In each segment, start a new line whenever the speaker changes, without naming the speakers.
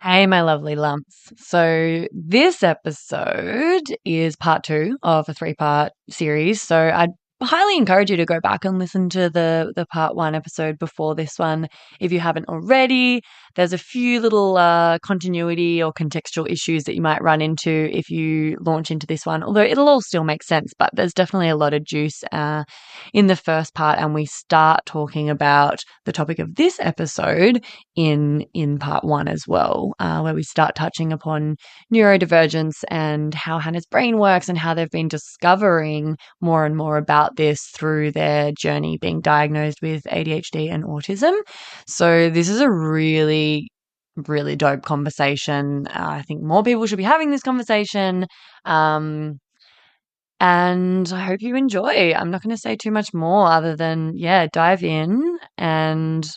Hey, my lovely lumps. So, this episode is part two of a three-part series. So, I'd highly encourage you to go back and listen to the part one episode before this one if you haven't already. There's a few little continuity or contextual issues that you might run into if you launch into this one, although it'll all still make sense. But there's definitely a lot of juice in the first part, and we start talking about the topic of this episode in part one as well, where we start touching upon neurodivergence and how Hannah's brain works and how they've been discovering more and more about this through their journey being diagnosed with ADHD and autism. So this is a really dope conversation. I think more people should be having this conversation. And I hope you enjoy. I'm not going to say too much more other than, dive in and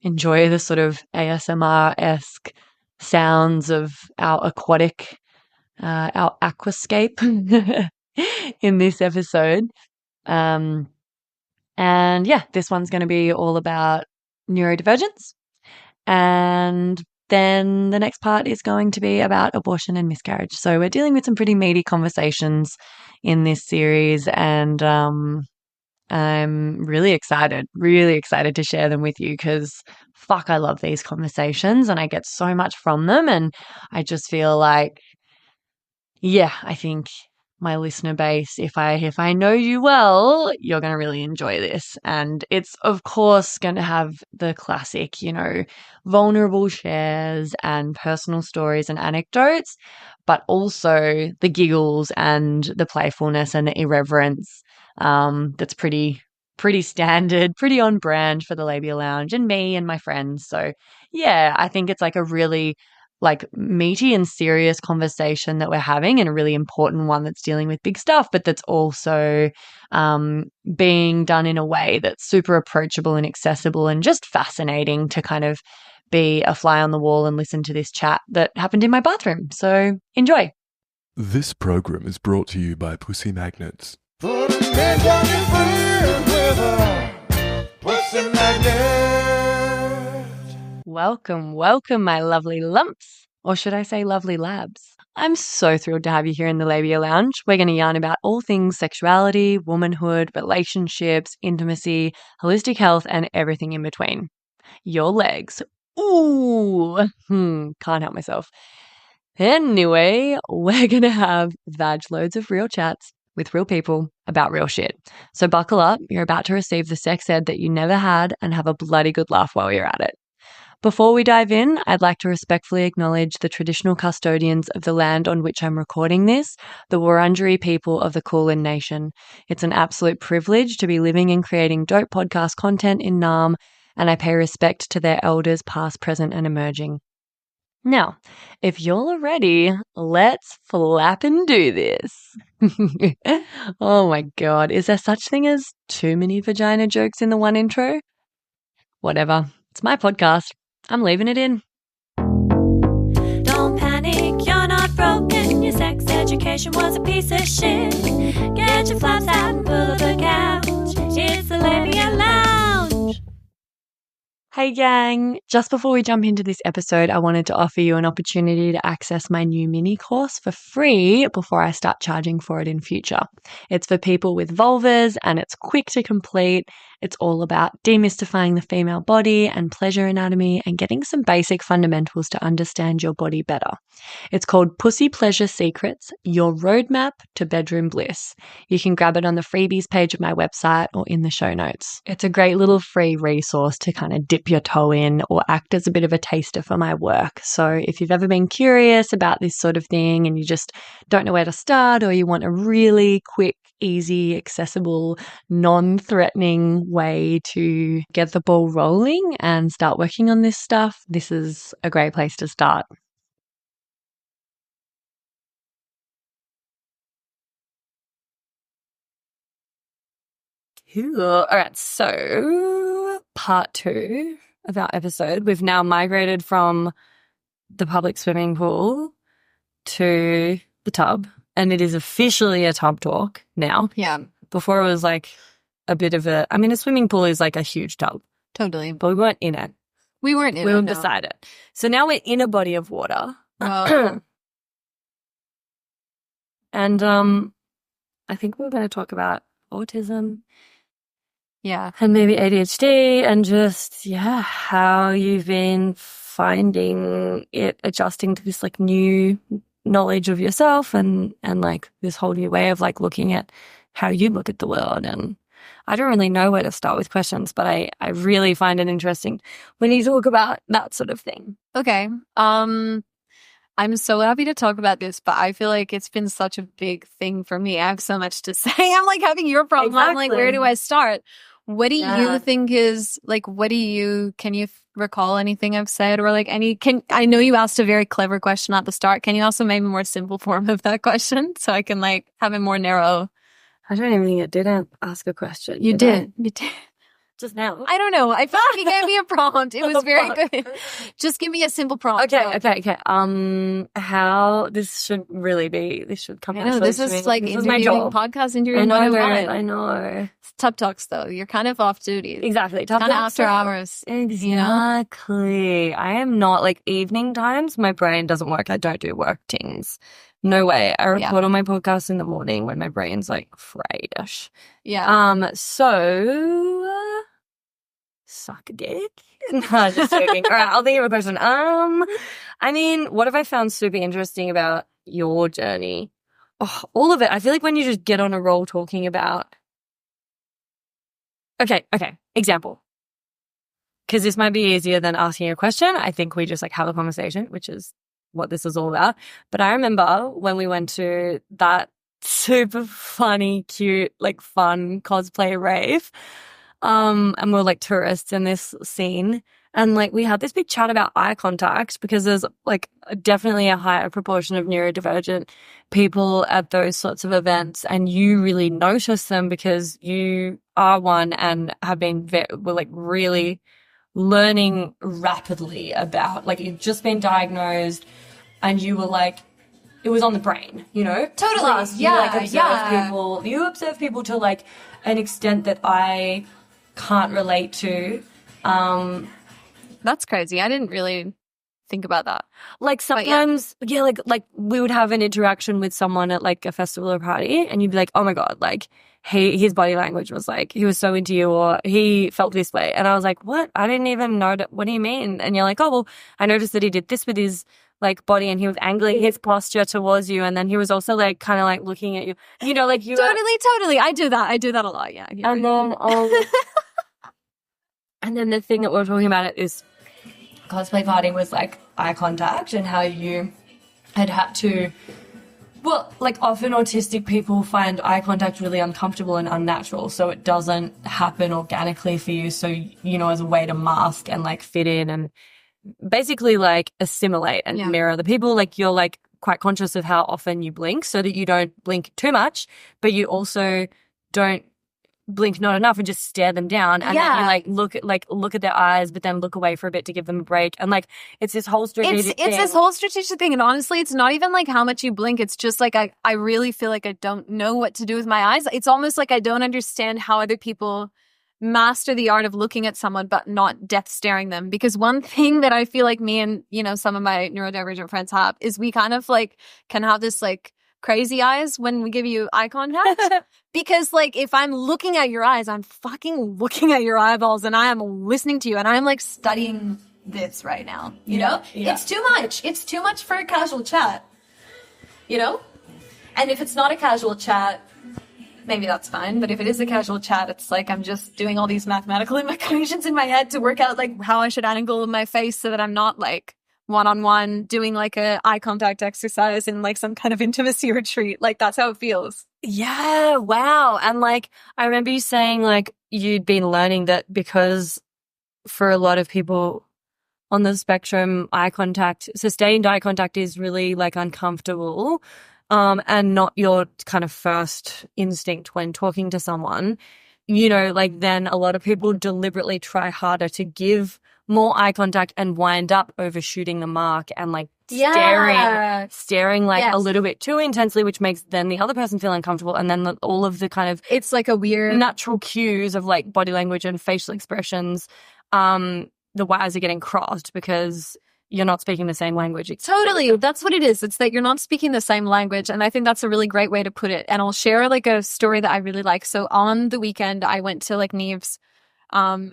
enjoy the sort of ASMR-esque sounds of our aquascape in this episode. This one's going to be all about neurodivergence. And then the next part is going to be about abortion and miscarriage. So we're dealing with some pretty meaty conversations in this series, and I'm really excited to share them with you because I love these conversations and I get so much from them, and I just feel like, I think my listener base, if I know you well, you're going to really enjoy this. And it's, of course, going to have the classic, vulnerable shares and personal stories and anecdotes, but also the giggles and the playfulness and the irreverence that's pretty standard, pretty on brand for the Labia Lounge and me and my friends. So, I think it's like a really meaty and serious conversation that we're having, and a really important one that's dealing with big stuff, but that's also being done in a way that's super approachable and accessible and just fascinating to kind of be a fly on the wall and listen to this chat that happened in my bathroom. So enjoy.
This program is brought to you by Pussy Magnets.
Put a man down your friend with a pussy magnet.
Welcome, my lovely lumps, or should I say lovely labs. I'm so thrilled to have you here in the Labia Lounge. We're going to yarn about all things sexuality, womanhood, relationships, intimacy, holistic health, and everything in between. Your legs. Ooh, can't help myself. Anyway, we're going to have vag loads of real chats with real people about real shit. So buckle up, you're about to receive the sex ed that you never had and have a bloody good laugh while you're at it. Before we dive in, I'd like to respectfully acknowledge the traditional custodians of the land on which I'm recording this, the Wurundjeri people of the Kulin Nation. It's an absolute privilege to be living and creating dope podcast content in Naarm, and I pay respect to their elders past, present, and emerging. Now, if y'all are ready, let's flap and do this. Oh my God, is there such thing as too many vagina jokes in the one intro? Whatever, it's my podcast. I'm leaving it in.
Don't panic, you're not broken. Your sex education was a piece of shit. Get your flaps out and pull up a couch. It's the Labia Lounge.
Hey gang, just before we jump into this episode, I wanted to offer you an opportunity to access my new mini course for free before I start charging for it in future. It's for people with vulvas and it's quick to complete. It's all about demystifying the female body and pleasure anatomy and getting some basic fundamentals to understand your body better. It's called Pussy Pleasure Secrets, Your Roadmap to Bedroom Bliss. You can grab it on the freebies page of my website or in the show notes. It's a great little free resource to kind of dip your toe in or act as a bit of a taster for my work. So if you've ever been curious about this sort of thing and you just don't know where to start, or you want a really quick, easy, accessible, non-threatening way to get the ball rolling and start working on this stuff, this is a great place to start. Cool. All right, so part two of our episode. We've now migrated from the public swimming pool to the tub, and it is officially a tub talk now.
Yeah,
Before it was like a bit of a swimming pool is like a huge tub,
totally.
but we weren't in it.
We weren't in
We
it,
were
no.
beside it. So now we're in a body of water.
Oh.
And I think we're going to talk about autism
Yeah.
and maybe ADHD and just, how you've been finding it adjusting to this like new knowledge of yourself and like this whole new way of like looking at how you look at the world. And I don't really know where to start with questions, but I really find it interesting when you talk about that sort of thing.
Okay. I'm so happy to talk about this, but I feel like it's been such a big thing for me. I have so much to say. I'm like having your problem. I'm like, where do I start? What do you think is like, can you recall anything I've said or like I know you asked a very clever question at the start. Can you also make a more simple form of that question so I can like have a more narrow?
I don't even think I did ask a question.
You did.
Just now.
I don't know. I felt like you gave me a prompt. It was very good. Just give me a simple prompt.
Okay. How this should come
I know,
naturally
this
to me.
is like
This is my
interviewing,
job.
podcast interviewing.
I know.
It's Tub Talks though. You're kind of off duty.
Exactly.
Kind of after hours.
Exactly. I am not like evening times. My brain doesn't work. I don't do work things. No way. I record on my podcast in the morning when my brain's like fresh.
Yeah.
So suck a dick. No, just joking. All right, I'll think of a question. I mean, what have I found super interesting about your journey? Oh, all of it. I feel like when you just get on a roll talking about. Okay. Example. Because this might be easier than asking a question. I think we just like have a conversation, which is what this is all about. But I remember when we went to that super funny, cute, like fun cosplay rave. And we're like tourists in this scene. And like we had this big chat about eye contact because there's like definitely a higher proportion of neurodivergent people at those sorts of events. And you really notice them because you are one and have been we're like really learning rapidly about, like you've just been diagnosed and you were like, it was on the brain, you know?
Totally.
Plus, you like observe people to like an extent that I can't relate to.
That's crazy. I didn't really think about that.
Like sometimes, like we would have an interaction with someone at like a festival or party and you'd be like, oh my God, like his body language was like, he was so into you or he felt this way. And I was like, what? I didn't even know that. What do you mean? And you're like, oh, well, I noticed that he did this with his like body and he was angling his posture towards you. And then he was also like kind of like looking at you, you know, like you.
Totally. I do that a lot. Yeah.
And then, and then the thing that we're talking about at this cosplay party was like eye contact and how you had to, well, like often autistic people find eye contact really uncomfortable and unnatural. So it doesn't happen organically for you. So, you know, as a way to mask and like fit in and basically like assimilate and mirror the people, like you're like quite conscious of how often you blink so that you don't blink too much, but you also don't blink not enough and just stare them down and then you look at their eyes but then look away for a bit to give them a break and like it's this whole strategic
thing. It's this whole strategic thing and honestly it's not even like how much you blink. It's just like I really feel like I don't know what to do with my eyes. It's almost like I don't understand how other people master the art of looking at someone but not death staring them, because one thing that I feel like me and, you know, some of my neurodivergent friends have is we kind of like can have this like crazy eyes when we give you eye contact because like if I'm looking at your eyes, I'm fucking looking at your eyeballs and I am listening to you and I'm like studying this right now, you know? It's too much for a casual chat, you know? And if it's not a casual chat, maybe that's fine. But if it is a casual chat, it's like I'm just doing all these mathematical equations in my head to work out like how I should angle my face so that I'm not like one-on-one doing like a eye contact exercise in like some kind of intimacy retreat. Like that's how it feels.
Yeah, wow. And like I remember you saying like you'd been learning that because for a lot of people on the spectrum, sustained eye contact is really like uncomfortable and not your kind of first instinct when talking to someone. You know, like then a lot of people deliberately try harder to give more eye contact and wind up overshooting the mark and like staring like a little bit too intensely, which makes then the other person feel uncomfortable. And then all of the kind of,
it's like a weird
natural cues of like body language and facial expressions, the wires are getting crossed because you're not speaking the same language.
Totally. That's what it is. It's that you're not speaking the same language. And I think that's a really great way to put it. And I'll share like a story that I really like. So on the weekend, I went to like Neve's. My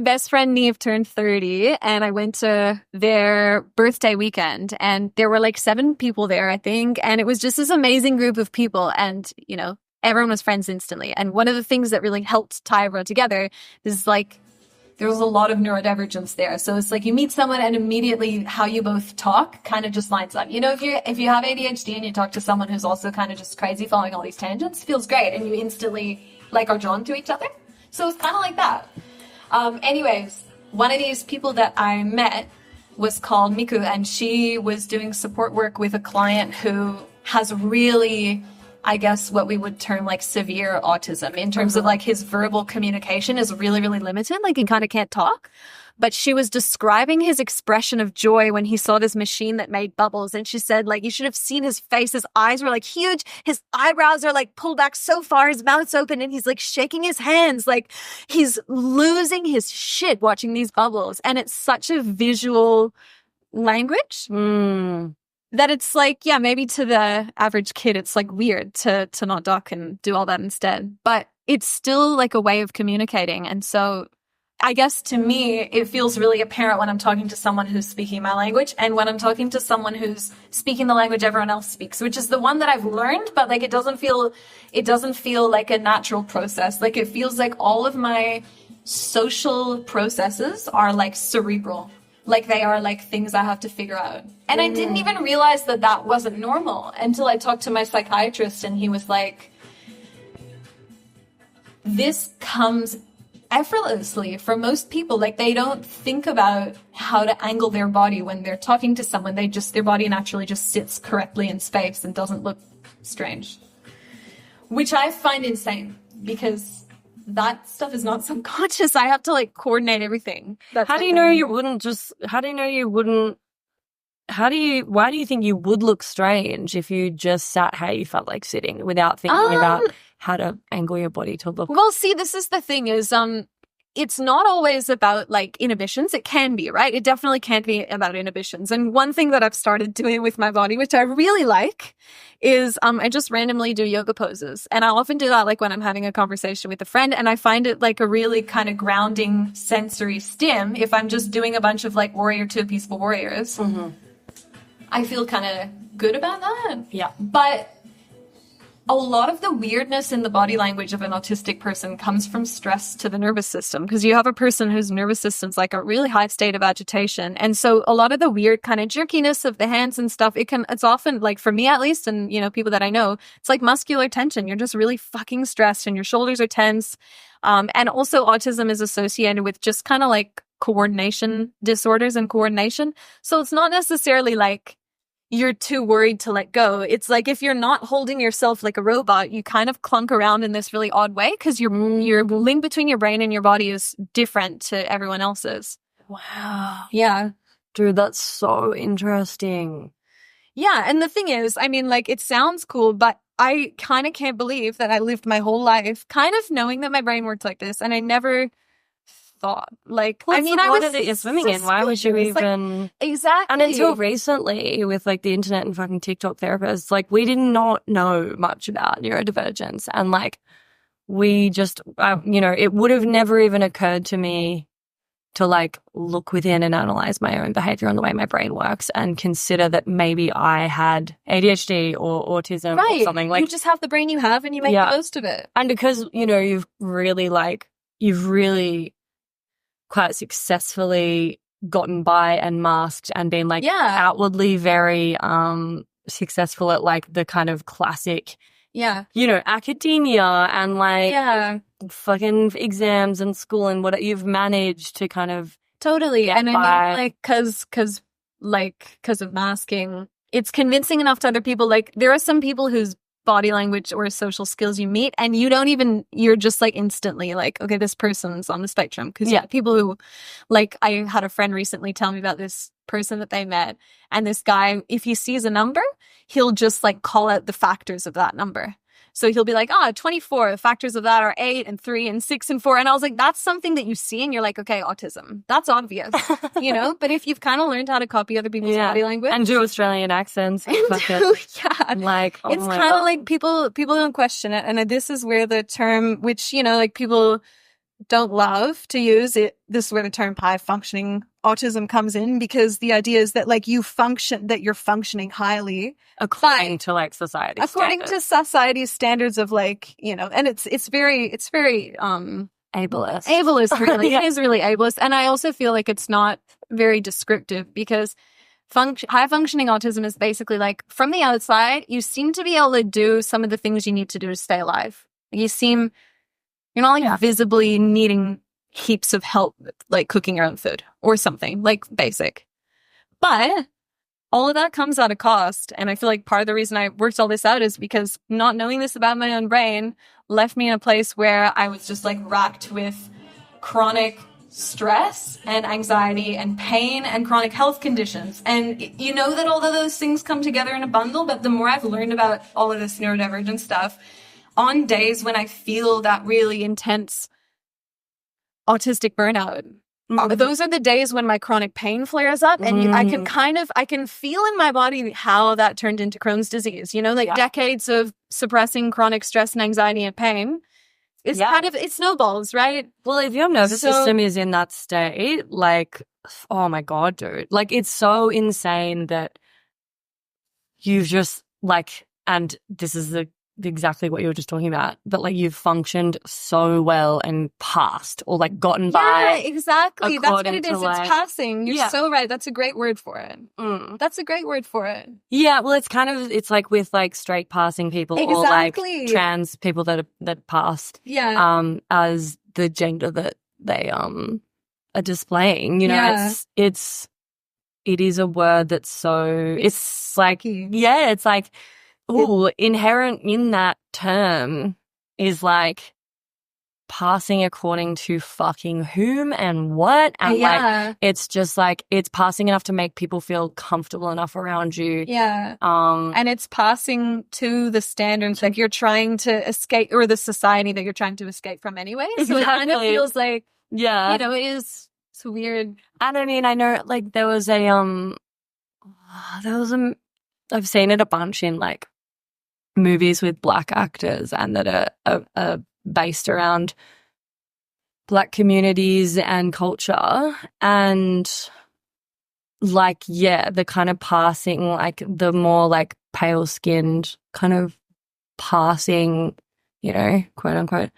best friend Neve turned 30 and I went to their birthday weekend and there were like 7 people there, I think. And it was just this amazing group of people. And, you know, everyone was friends instantly. And one of the things that really helped tie everyone together is like, there was a lot of neurodivergence there. So it's like you meet someone and immediately how you both talk kind of just lines up. You know, if you have ADHD and you talk to someone who's also kind of just crazy following all these tangents, feels great. And you instantly like are drawn to each other. So it's kind of like that. Anyways, one of these people that I met was called Miku, and she was doing support work with a client who has really, I guess, what we would term like severe autism in terms of like his verbal communication is really, really limited. Like he kind of can't talk. But she was describing his expression of joy when he saw this machine that made bubbles. And she said, like, you should have seen his face. His eyes were like huge. His eyebrows are like pulled back so far. His mouth's open and he's like shaking his hands. Like he's losing his shit watching these bubbles. And it's such a visual language. That it's like, yeah, maybe to the average kid, it's like weird to not duck and do all that instead. But it's still like a way of communicating. And so I guess to me, it feels really apparent when I'm talking to someone who's speaking my language and when I'm talking to someone who's speaking the language everyone else speaks, which is the one that I've learned, but like it doesn't feel like a natural process. Like it feels like all of my social processes are like cerebral. Like they are like things I have to figure out. And I didn't even realize that that wasn't normal until I talked to my psychiatrist and he was like, this comes effortlessly for most people. Like they don't think about how to angle their body when they're talking to someone. Their body naturally just sits correctly in space and doesn't look strange. Which I find insane because that stuff is not subconscious. I have to like coordinate everything.
Why do you think you would look strange if you just sat how you felt like sitting without thinking about how to angle your body to look?
Well, see, this is the thing is, it's not always about like inhibitions. It can be, right? It definitely can be about inhibitions. And one thing that I've started doing with my body, which I really like, is I just randomly do yoga poses. And I'll often do that like when I'm having a conversation with a friend. And I find it like a really kind of grounding sensory stim if I'm just doing a bunch of like warrior to peaceful warriors. Mm-hmm. I feel kind of good about that.
Yeah.
But a lot of the weirdness in the body language of an autistic person comes from stress to the nervous system, because you have a person whose nervous system's like a really high state of agitation. And so a lot of the weird kind of jerkiness of the hands and stuff, it's often like, for me at least, and you know, people that I know, it's like muscular tension. You're just really fucking stressed and your shoulders are tense. And also autism is associated with just kind of like coordination disorders and coordination. So it's not necessarily like you're too worried to let go. It's like if you're not holding yourself like a robot, you kind of clunk around in this really odd way because your link between your brain and your body is different to everyone else's.
Wow.
Yeah.
Dude, that's so interesting.
Yeah. And the thing is, I mean, like, it sounds cool, but I kind of can't believe that I lived my whole life kind of knowing that my brain worked like this. And I never thought, like,
well,
I mean, I was
that you're swimming in. Why would you even?
Like, exactly.
And until recently, with like the internet and fucking TikTok therapists, like we did not know much about neurodivergence, and like we just, you know, it would have never even occurred to me to like look within and analyze my own behavior and the way my brain works and consider that maybe I had ADHD or autism or something. Like,
you just have the brain you have and you make the most of it.
And because, you know, you've really quite successfully gotten by and masked and been like outwardly very successful at like the kind of classic, you know, academia and like fucking exams and school and what you've managed to kind of
totally. And I mean, like, because of masking, it's convincing enough to other people. Like, there are some people whose body language or social skills you meet and you're just like instantly like, okay, this person's on the spectrum. Because people who, like, I had a friend recently tell me about this person that they met, and this guy, if he sees a number, he'll just like call out the factors of that number. So he'll be like, 24, the factors of that are 8 and 3 and 6 and 4. And I was like, that's something that you see and you're like, okay, autism. That's obvious, you know? But if you've kind of learned how to copy other people's body language.
And do Australian accents.
Yeah.
Like, oh
it's
my
kind of
God.
like people don't question it. And this is where the term, which, you know, like people don't love to use it. This is where the term high functioning autism comes in, because the idea is that like you're functioning highly
According to like society
according to society's standards of like, you know, and it's very
ableist.
ableist, really.
Yeah.
It is really ableist. And I also feel like it's not very descriptive, because high functioning autism is basically like, from the outside, you seem to be able to do some of the things you need to do to stay alive. You're not like visibly needing heaps of help, like cooking your own food or something, like basic. But all of that comes at a cost. And I feel like part of the reason I worked all this out is because not knowing this about my own brain left me in a place where I was just like racked with chronic stress and anxiety and pain and chronic health conditions. And you know that all of those things come together in a bundle, but the more I've learned about all of this neurodivergent stuff, on days when I feel that really intense autistic burnout, those are the days when my chronic pain flares up, and I can feel in my body how that turned into Crohn's disease, you know, like decades of suppressing chronic stress and anxiety and pain. It's kind of, it snowballs, right?
Well, if your nervous system is in that state, like, oh my God, dude, like it's so insane that you've just like, and this is exactly what you were just talking about, but like you've functioned so well and passed or like gotten by.
Yeah, exactly. That's what it is.
Like,
it's passing. You're so right. That's a great word for it. That's a great word for it.
Yeah, well, it's like with like straight passing people or like trans people that passed as the gender that they are displaying. You know, it is a word that's so, it's like, it's like, inherent in that term is like passing according to fucking whom and what, and like it's just like it's passing enough to make people feel comfortable enough around you. And it's passing to the standards like you're trying to escape, or the society that you're trying to escape from anyway. So it kind of feels like you know, it's weird. And I mean, I know like there was I've seen it a bunch in like movies with black actors and that are based around black communities and culture, and like the kind of passing, like the more like pale skinned kind of passing, you know, quote unquote,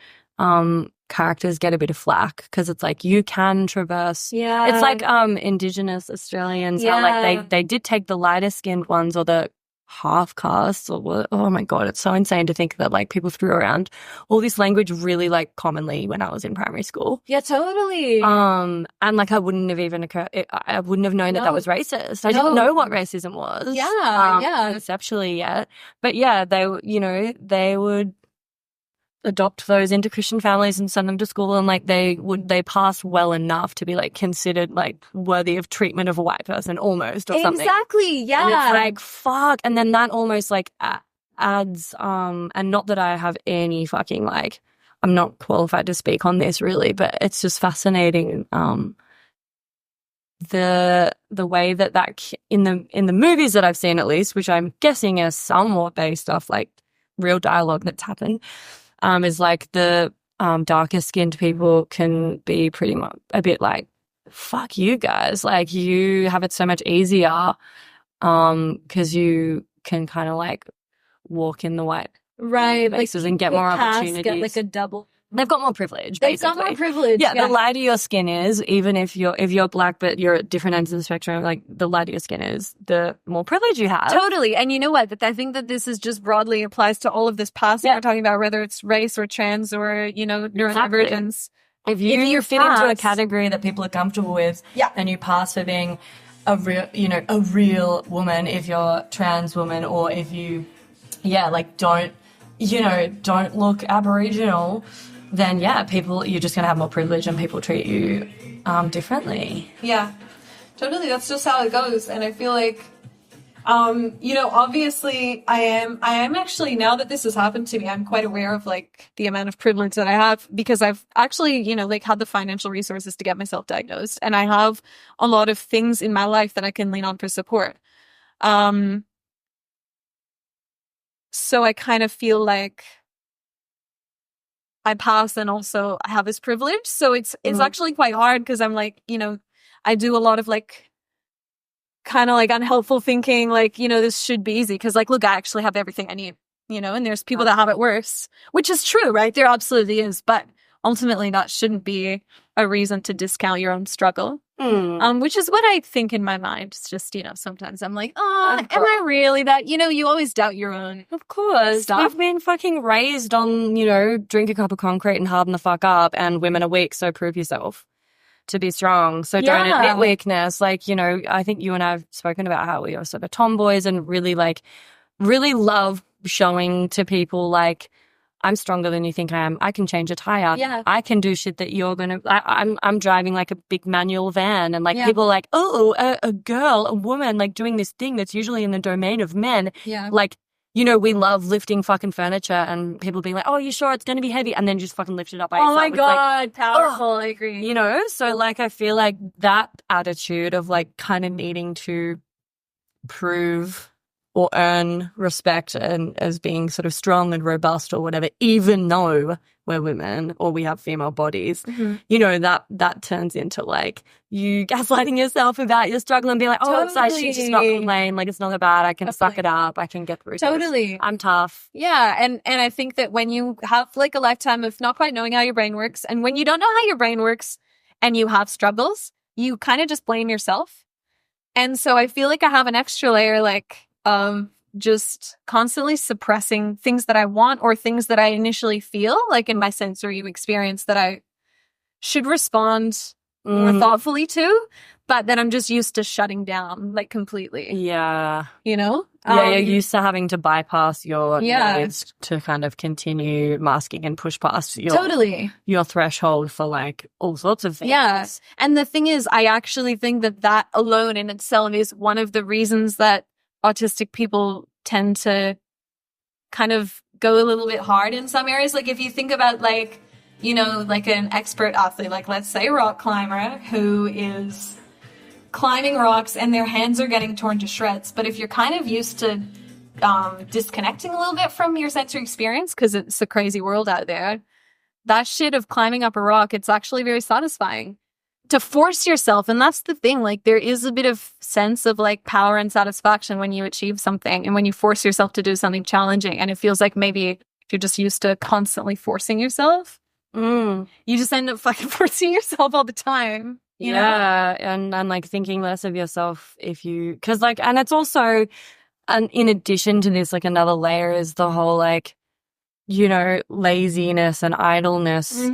characters get a bit of flack because it's like you can traverse. It's like Indigenous Australians, how like they did take the lighter skinned ones or the half castes or what. Oh my God, it's so insane to think that like people threw around all this language really like commonly when I was in primary school.
Yeah, totally.
And like I wouldn't have even I wouldn't have known that was racist. I didn't know what racism was. Conceptually yet. But they would adopt those into Christian families and send them to school, and like they pass well enough to be like considered like worthy of treatment of a white person almost or something.
Exactly. Yeah.
And it's like fuck, and then that almost like adds and not that I have any fucking like, I'm not qualified to speak on this really, but it's just fascinating the way that in the movies that I've seen at least, which I'm guessing are somewhat based off like real dialogue that's happened, is like the darker skinned people can be pretty much a bit like, fuck you guys, like you have it so much easier because you can kind of like walk in the white places and get more opportunities.
Get like a double.
They've got more privilege,
They've
basically.
got more privilege.
Yeah, the lighter your skin is, even if you're black but you're at different ends of the spectrum, like the lighter your skin is, the more privilege you have.
Totally. And you know what? I think that this is just broadly applies to all of this passing we're talking about, whether it's race or trans or, you know, neurodivergence.
If you fit into a category that people are comfortable with, and you pass for being a real woman, if you're a trans woman, or if you don't look Aboriginal, then you're just going to have more privilege and people treat you differently.
Yeah, totally. That's just how it goes. And I feel like Obviously I am actually, now that this has happened to me, I'm quite aware of like the amount of privilege that I have, because I've actually, like had the financial resources to get myself diagnosed, and I have a lot of things in my life that I can lean on for support. So I kind of feel like I pass, and also I have this privilege. So it's actually quite hard, because I'm like, I do a lot of like kind of like unhelpful thinking, like, this should be easy, because like, look, I actually have everything I need, and there's people that have it worse, which is true, right? There absolutely is. But ultimately that shouldn't be a reason to discount your own struggle. Which is what I think in my mind. It's just, sometimes I'm like, am I really that? You always doubt your own.
Of course.
Stuff.
We've been fucking raised on, drink a cup of concrete and harden the fuck up, and women are weak, so prove yourself to be strong. So don't admit weakness. Like, I think you and I have spoken about how we are sort of tomboys, and really love showing to people like, I'm stronger than you think I am. I can change a tire.
Yeah.
I can do shit that you're going to... I'm driving like a big manual van, and like people are like, oh, a girl, a woman, like doing this thing that's usually in the domain of men.
Yeah.
Like, we love lifting fucking furniture, and people being like, oh, you sure it's going to be heavy? And then just fucking lift it up by yourself.
Oh my
It's
God,
like,
powerful. I agree.
So like, I feel like that attitude of like kind of needing to prove or earn respect and as being sort of strong and robust or whatever, even though we're women or we have female bodies, that turns into like you gaslighting yourself about your struggle and being like, oh, it's like, she's just not complain, like it's not that bad, I can suck it up, I can get through this. I'm tough.
Yeah, and I think that when you have like a lifetime of not quite knowing how your brain works, and when you don't know how your brain works and you have struggles, you kind of just blame yourself. And so I feel like I have an extra layer like just constantly suppressing things that I want, or things that I initially feel like in my sensory experience that I should respond more thoughtfully to, but that I'm just used to shutting down like completely.
Yeah.
You're
used to having to bypass your needs to kind of continue masking and push past your threshold for like all sorts of things.
Yes. And the thing is, I actually think that alone in itself is one of the reasons that autistic people tend to kind of go a little bit hard in some areas. Like if you think about like, like an expert athlete, like let's say rock climber who is climbing rocks and their hands are getting torn to shreds. But if you're kind of used to disconnecting a little bit from your sensory experience, because it's a crazy world out there, that shit of climbing up a rock, it's actually very satisfying. To force yourself, and that's the thing, like there is a bit of sense of like power and satisfaction when you achieve something, and when you force yourself to do something challenging, and it feels like maybe if you're just used to constantly forcing yourself, you just end up fucking forcing yourself all the time. You know?
And like thinking less of yourself because like, and it's also, and in addition to this, like another layer is the whole like, laziness and idleness.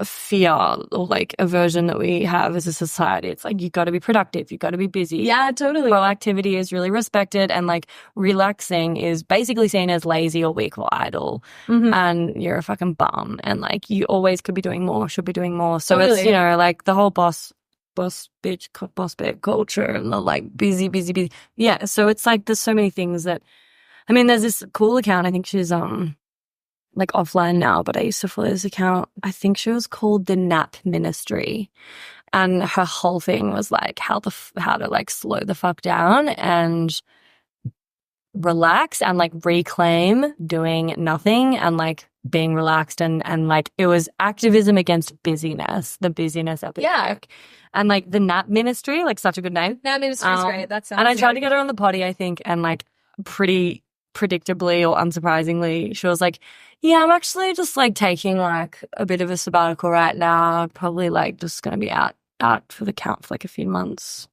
Fear or like aversion that we have as a society. It's like you got to be productive, you got to be busy.
Yeah, totally.
Proactivity is really respected, and like relaxing is basically seen as lazy or weak or idle, and you're a fucking bum, and like you always could be doing more, should be doing more. So it's like the whole boss bitch culture and the like busy. Yeah, so it's like there's so many things that, I mean, there's this cool account, I think she's like offline now, but I used to follow this account. I think she was called the Nap Ministry, and her whole thing was like how to like slow the fuck down and relax and like reclaim doing nothing and like being relaxed and like it was activism against busyness, the busyness epidemic.
Yeah.
And like the Nap Ministry, like such a good name.
Nap Ministry is great. That sounds.
And I tried to get her on the potty, I think, and like pretty predictably or unsurprisingly, she was like, yeah, I'm actually just like taking like a bit of a sabbatical right now. Probably like just going to be out for the count for like a few months,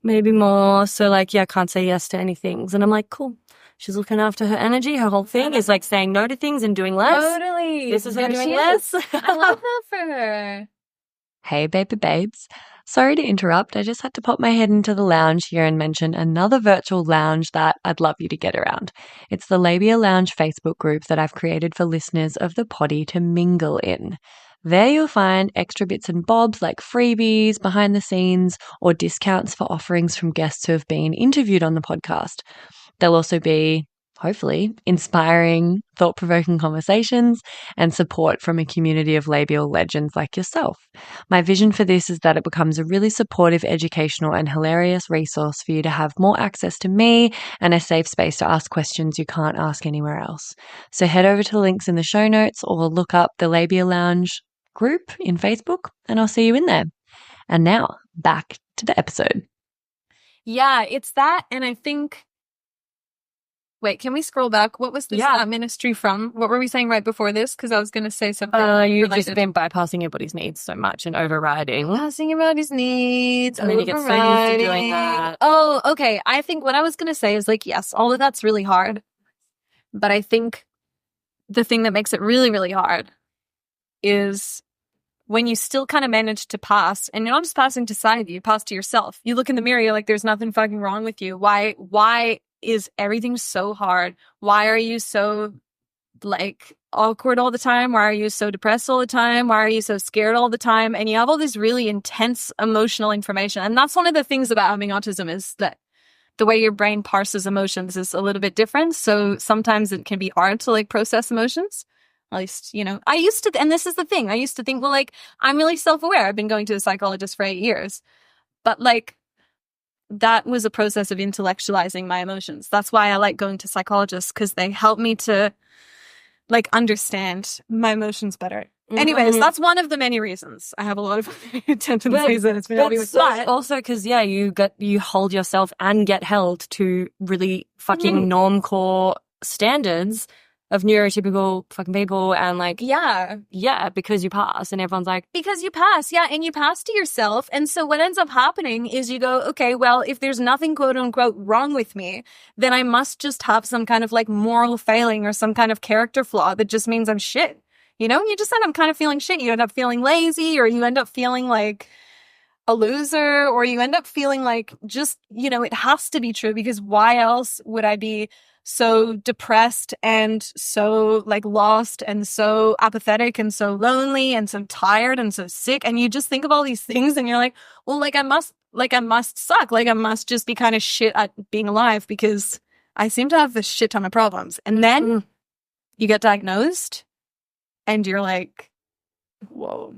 maybe more. So like, yeah, I can't say yes to any things. And I'm like, cool. She's looking after her energy. Her whole thing is like saying no to things and doing less.
Totally.
This is her doing less.
I love that for her.
Hey, baby babes. Sorry to interrupt. I just had to pop my head into the lounge here and mention another virtual lounge that I'd love you to get around. It's the Labia Lounge Facebook group that I've created for listeners of the potty to mingle in. There you'll find extra bits and bobs like freebies, behind the scenes, or discounts for offerings from guests who have been interviewed on the podcast. There'll also be, hopefully, inspiring, thought-provoking conversations and support from a community of labial legends like yourself. My vision for this is that it becomes a really supportive, educational, and hilarious resource for you to have more access to me and a safe space to ask questions you can't ask anywhere else. So head over to the links in the show notes or look up the Labia Lounge group in Facebook and I'll see you in there. And now, back to the episode.
Yeah, it's that. And I think, wait, can we scroll back? What was this ministry from? What were we saying right before this? Because I was going to say something
You've
related.
just been bypassing your body's needs so much and overriding.
Bypassing your body's needs.
And then you get so used to doing that.
Oh, okay. I think what I was going to say is like, yes, all of that's really hard. But I think the thing that makes it really, really hard is when you still kind of manage to pass, and you're not just passing to society, you pass to yourself. You look in the mirror, you're like, there's nothing fucking wrong with you. Why is everything so hard? Why are you so like awkward all the time? Why are you so depressed all the time? Why are you so scared all the time? And you have all this really intense emotional information. And that's one of the things about having autism is that the way your brain parses emotions is a little bit different. So sometimes it can be hard to like process emotions. At least, you know, I used to, and this is the thing, I used to think, well, like, I'm really self-aware. I've been going to a psychologist for 8 years. But like, that was a process of intellectualizing my emotions. That's why I like going to psychologists, because they help me to like understand my emotions better. Mm-hmm. Anyways, that's one of the many reasons. I have a lot of tendencies that it's been helping with that.
Also, because you hold yourself and get held to really fucking normcore standards of neurotypical fucking people, and like because you pass, and everyone's like,
because you pass, and you pass to yourself. And so what ends up happening is you go, okay, well, if there's nothing quote unquote wrong with me, then I must just have some kind of like moral failing or some kind of character flaw that just means I'm shit. You know, you just end up kind of feeling shit. You end up feeling lazy, or you end up feeling like a loser, or you end up feeling like just, you know, it has to be true, because why else would I be so depressed and so like lost and so apathetic and so lonely and so tired and so sick? And you just think of all these things and you're like, well, I must suck. Like I must just be kind of shit at being alive, because I seem to have this shit ton of problems. And then you get diagnosed and you're like, whoa.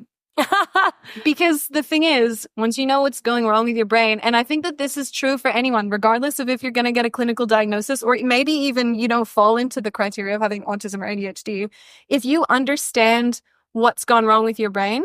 Because the thing is, once you know what's going wrong with your brain, and I think that this is true for anyone, regardless of if you're going to get a clinical diagnosis or maybe even, you know, fall into the criteria of having autism or ADHD, if you understand what's gone wrong with your brain,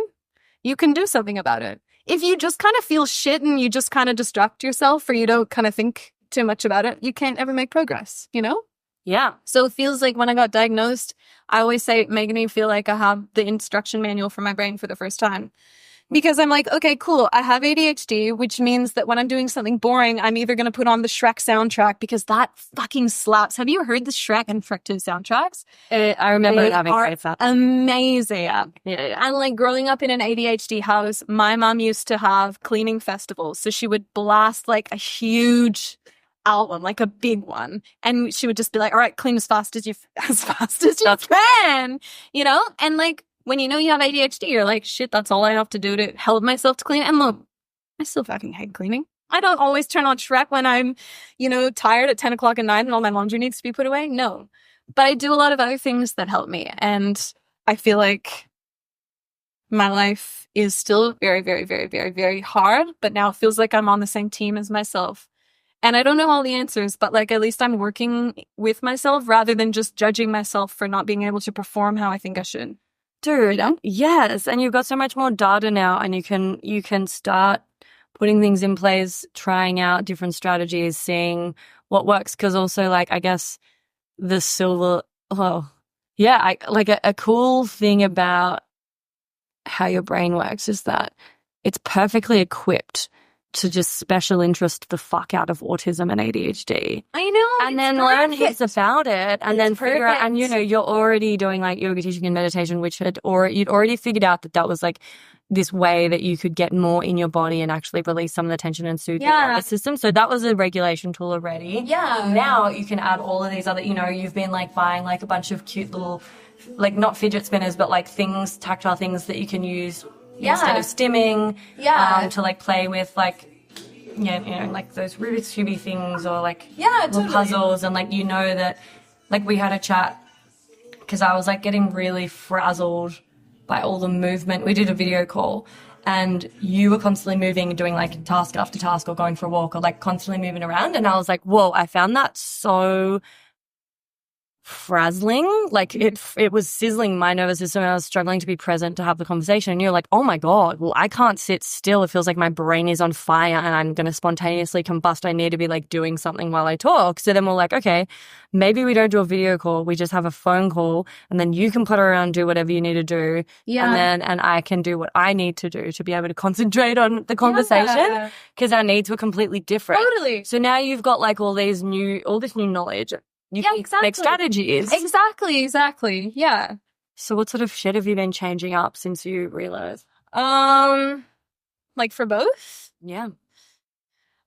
you can do something about it. If you just kind of feel shit and you just kind of distract yourself, or you don't kind of think too much about it, you can't ever make progress, you know?
Yeah.
So it feels like when I got diagnosed, I always say it made me feel like I have the instruction manual for my brain for the first time. Because I'm like, okay, cool, I have ADHD, which means that when I'm doing something boring, I'm either going to put on the Shrek soundtrack, because that fucking slaps. Have you heard the Shrek and Shrek 2 soundtracks?
I remember having heard that.
Amazing.
Yeah.
And like growing up in an ADHD house, my mom used to have cleaning festivals. So she would blast like a huge album, like a big one, and she would just be like, all right, clean as fast as you can, you know? And like, when you know you have ADHD, you're like, shit, that's all I have to do to help myself to clean. And look, I still fucking hate cleaning. I don't always turn on Shrek when I'm, you know, tired at 10 o'clock at night and all my laundry needs to be put away. No, but I do a lot of other things that help me. And I feel like my life is still very, very, very, very, very hard, but now it feels like I'm on the same team as myself. And I don't know all the answers, but like, at least I'm working with myself rather than just judging myself for not being able to perform how I think I should.
Dude, yes. And you've got so much more data now, and you can start putting things in place, trying out different strategies, seeing what works. Because also, like, I guess a cool thing about how your brain works is that it's perfectly equipped to just special interest the fuck out of autism and ADHD.
I know.
And then learn heaps about it and then figure out, and you know, you're already doing like yoga teaching and meditation, which you'd already figured out that was like this way that you could get more in your body and actually release some of the tension and soothe your nervous system. So that was a regulation tool already.
Yeah.
Now you can add all of these other, you know, you've been like buying like a bunch of cute little, like not fidget spinners, but like things, tactile things that you can use instead of stimming, to like play with, like, you know, like those Rubik's Cube things or like little puzzles. And like, you know that, like we had a chat because I was like getting really frazzled by all the movement. We did a video call and you were constantly moving and doing like task after task or going for a walk or like constantly moving around. And I was like, whoa, I found that so frazzling. Like it was sizzling my nervous system and I was struggling to be present to have the conversation. And you're like, oh my God, well, I can't sit still. It feels like my brain is on fire and I'm going to spontaneously combust. I need to be like doing something while I talk. So then we're like, okay, maybe we don't do a video call. We just have a phone call and then you can put around, do whatever you need to do. Yeah. And I can do what I need to do to be able to concentrate on the conversation because our needs were completely different.
Totally.
So now you've got like all this new knowledge. You can make strategies.
Exactly. Yeah.
So what sort of shit have you been changing up since you realized?
Like for both?
Yeah.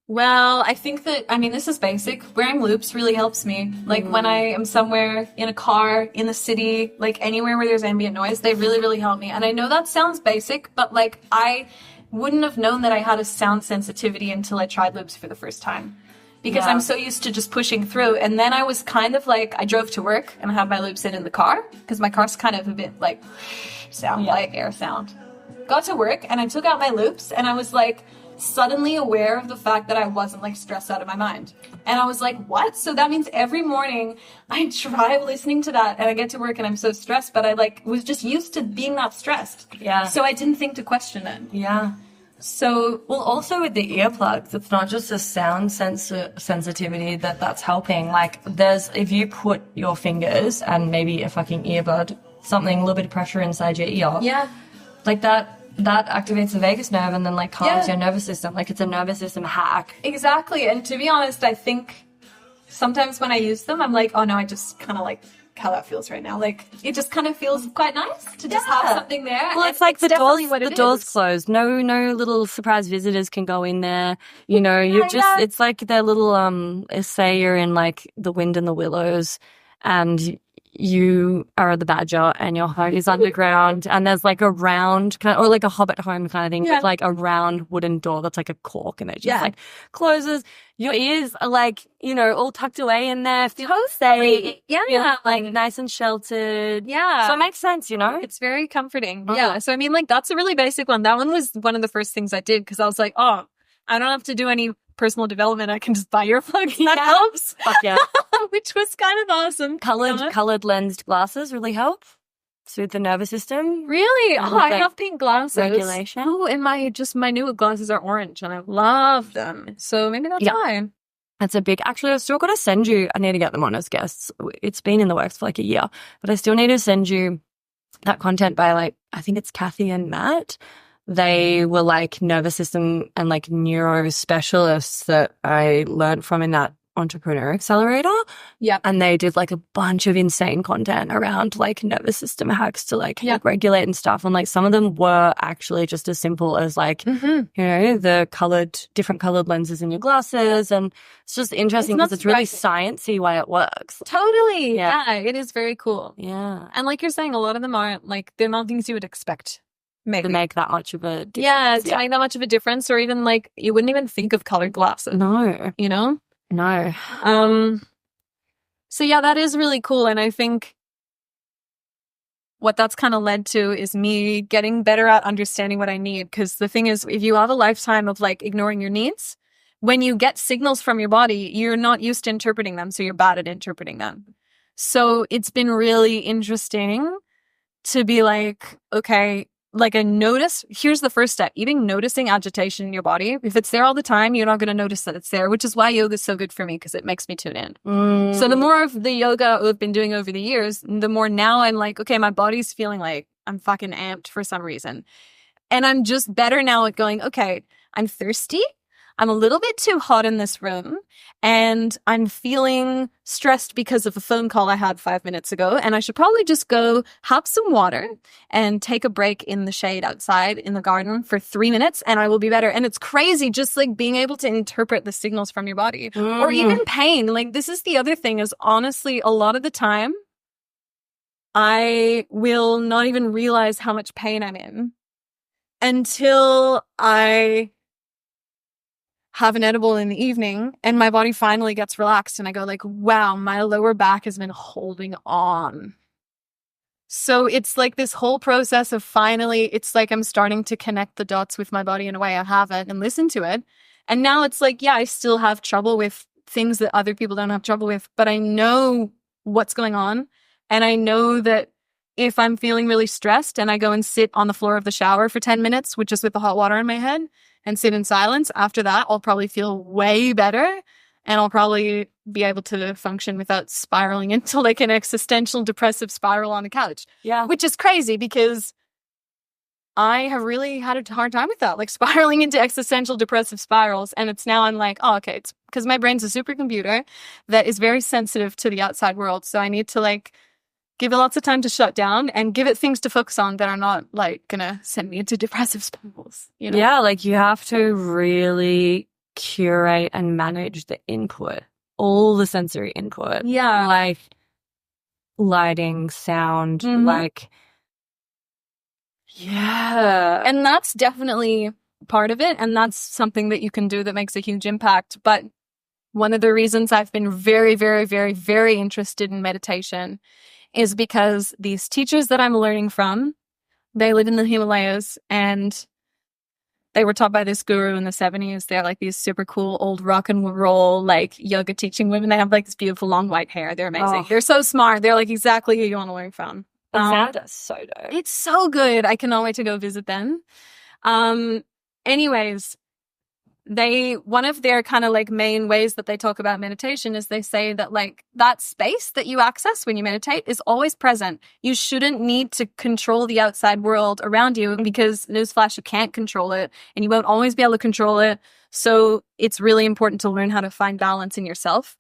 Well, I think that, I mean, this is basic. Wearing loops really helps me. Like when I am somewhere in a car, in the city, like anywhere where there's ambient noise, they really, really help me. And I know that sounds basic, but like I wouldn't have known that I had a sound sensitivity until I tried loops for the first time. Because I'm so used to just pushing through. And then I was kind of like, I drove to work and I had my loops in the car because my car's kind of a bit like like air sound. Got to work and I took out my loops and I was like suddenly aware of the fact that I wasn't like stressed out of my mind. And I was like, what? So that means every morning I drive listening to that and I get to work and I'm so stressed, but I like was just used to being not stressed. Yeah. So I didn't think to question it.
Yeah.
So,
well, also with the earplugs, it's not just a sound sensitivity that's helping. Like, if you put your fingers and maybe a fucking earbud, something, a little bit of pressure inside your ear, like that activates the vagus nerve and then like calms your nervous system. Like, it's a nervous system hack.
Exactly. And to be honest, I think sometimes when I use them, I'm like, oh no, I just kind of like how that feels right now. Like, it just kind of feels quite nice to just have something there.
Well, it's like the door's closed. No little surprise visitors can go in there. You know, it's like their little, say you're in like the Wind and the Willows and you are the badger and your home is underground and there's like a round or like a Hobbit home kind of thing with like a round wooden door that's like a cork and it just like closes. Your ears are like, you know, all tucked away in there. Feel safe. Yeah. You know, like nice and sheltered. Yeah. So it makes sense, you know?
It's very comforting. Yeah. So I mean, like, that's a really basic one. That one was one of the first things I did because I was like, oh, I don't have to do any personal development. I can just buy earplugs. That helps.
Fuck yeah.
Which was kind of awesome.
Colored lensed glasses really help. Soothe the nervous system.
Really? Oh, I have pink glasses.
Regulation.
Oh, and my new glasses are orange and I love them. So maybe that's why.
That's a big, actually, I've still got to send you, I need to get them on as guests. It's been in the works for like a year, but I still need to send you that content by like, I think it's Kathy and Matt. They were like nervous system and like neuro specialists that I learned from in that Entrepreneur Accelerator. Yeah. And they did like a bunch of insane content around like nervous system hacks to like help regulate and stuff. And like some of them were actually just as simple as like, you know, the different colored lenses in your glasses. And it's just interesting because it's really sciencey way it works.
Totally. Yeah. It is very cool.
Yeah.
And like you're saying, a lot of them aren't like, they're not things you would expect.
To make that much of a difference.
Yeah, to make that much of a difference, or even like you wouldn't even think of colored glasses.
No.
You know?
No.
So yeah, that is really cool. And I think what that's kind of led to is me getting better at understanding what I need. Because the thing is, if you have a lifetime of like ignoring your needs, when you get signals from your body, you're not used to interpreting them. So you're bad at interpreting them. So it's been really interesting to be like, okay, like here's the first step, even noticing agitation in your body. If it's there all the time, you're not going to notice that it's there, which is why yoga is so good for me because it makes me tune in. So the more of the yoga I've been doing over the years, the more now I'm like, okay, my body's feeling like I'm fucking amped for some reason. And I'm just better now at going, okay, I'm thirsty. I'm a little bit too hot in this room and I'm feeling stressed because of a phone call I had 5 minutes ago. And I should probably just go have some water and take a break in the shade outside in the garden for 3 minutes and I will be better. And it's crazy just like being able to interpret the signals from your body or even pain. Like this is the other thing is honestly, a lot of the time, I will not even realize how much pain I'm in until I have an edible in the evening and my body finally gets relaxed and I go like, wow, my lower back has been holding on. So it's like this whole process of finally, it's like I'm starting to connect the dots with my body in a way I haven't and listen to it. And now it's like, yeah, I still have trouble with things that other people don't have trouble with, but I know what's going on. And I know that if I'm feeling really stressed and I go and sit on the floor of the shower for 10 minutes, with the hot water in my head and sit in silence, after that, I'll probably feel way better and I'll probably be able to function without spiraling into like an existential depressive spiral on the couch.
Yeah.
Which is crazy because I have really had a hard time with that, like spiraling into existential depressive spirals. And it's now I'm like, oh, okay, it's because my brain's a supercomputer that is very sensitive to the outside world. So I need to like give it lots of time to shut down and give it things to focus on that are not like gonna send me into depressive spirals. You know?
Yeah, like you have to really curate and manage the input, all the sensory input.
Yeah.
Like lighting, sound, like, yeah.
And that's definitely part of it. And that's something that you can do that makes a huge impact. But one of the reasons I've been very, very, very, very interested in meditation is because these teachers that I'm learning from, they live in the Himalayas and they were taught by this guru in the 70s. They're like these super cool old rock and roll, like yoga teaching women. They have like this beautiful long white hair. They're amazing.
Oh.
They're so smart. They're like exactly who you want to learn from.
The sound is so dope.
It's so good. I cannot wait to go visit them. Anyways, one of their kind of like main ways that they talk about meditation is they say that like that space that you access when you meditate is always present. You shouldn't need to control the outside world around you because newsflash, you can't control it and you won't always be able to control it. So it's really important to learn how to find balance in yourself.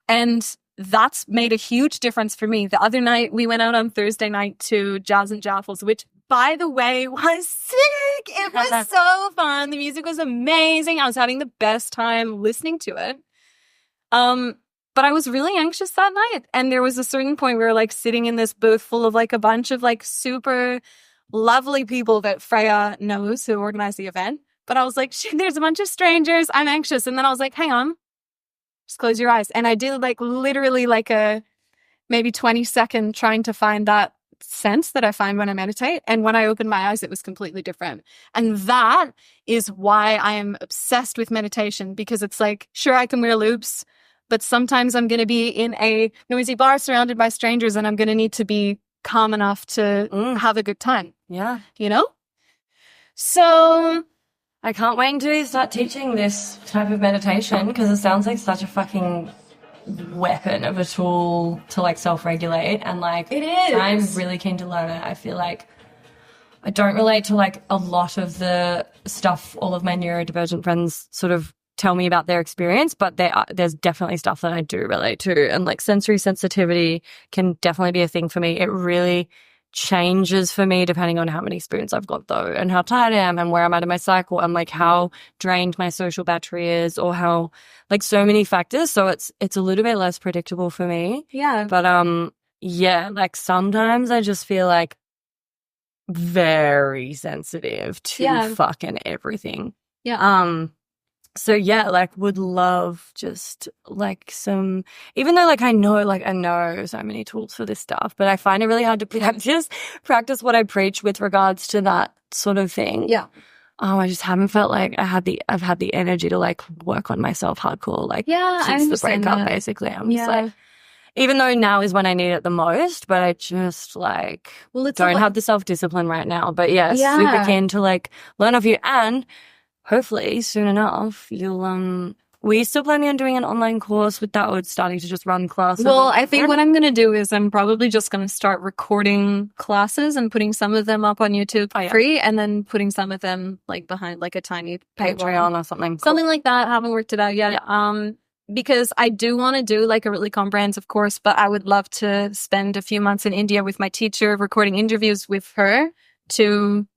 And that's made a huge difference for me. The other night, we went out on Thursday night to Jazz and Jaffles, which, by the way, was sick. It was so fun. The music was amazing. I was having the best time listening to it. But I was really anxious that night. And there was a certain point where we were like sitting in this booth full of like a bunch of like super lovely people that Freya knows who organized the event. But I was like, shit, there's a bunch of strangers. I'm anxious. And then I was like, hang on. Just close your eyes. And I did like literally like a maybe 20-second trying to find that sense that I find when I meditate. And when I opened my eyes, it was completely different. And that is why I am obsessed with meditation, because it's like, sure, I can wear loops, but sometimes I'm going to be in a noisy bar surrounded by strangers and I'm going to need to be calm enough to have a good time.
Yeah.
You know? So
I can't wait until you start teaching this type of meditation because it sounds like such a fucking weapon of a tool to like self-regulate, and like
it is.
I'm really keen to learn it. I feel like I don't relate to like a lot of the stuff all of my neurodivergent friends sort of tell me about their experience, but there's definitely stuff that I do relate to, and like sensory sensitivity can definitely be a thing for me. It really changes for me depending on how many spoons I've got though, and how tired I am and where I'm at in my cycle and like how drained my social battery is, or how like so many factors. So it's a little bit less predictable for me.
Yeah.
But yeah, like sometimes I just feel like very sensitive to fucking everything.
Yeah.
So yeah, like would love just like some, even though like I know so many tools for this stuff, but I find it really hard to practice what I preach with regards to that sort of thing.
Yeah.
I just haven't felt like I've had the energy to like work on myself hardcore, like since the breakup, basically. I'm just like, even though now is when I need it the most, but I just like don't have the self-discipline right now. But yeah, super keen to like learn off you, and hopefully soon enough you'll Were you still planning on doing an online course with that, or starting to just run classes?
Well, I think what I'm going to do is I'm probably just going to start recording classes and putting some of them up on YouTube for free, and then putting some of them like behind like a tiny
Patreon or something. Cool.
Something like that. Haven't worked it out yet.
Yeah.
Because I do want to do like a really comprehensive course, but I would love to spend a few months in India with my teacher, recording interviews with her to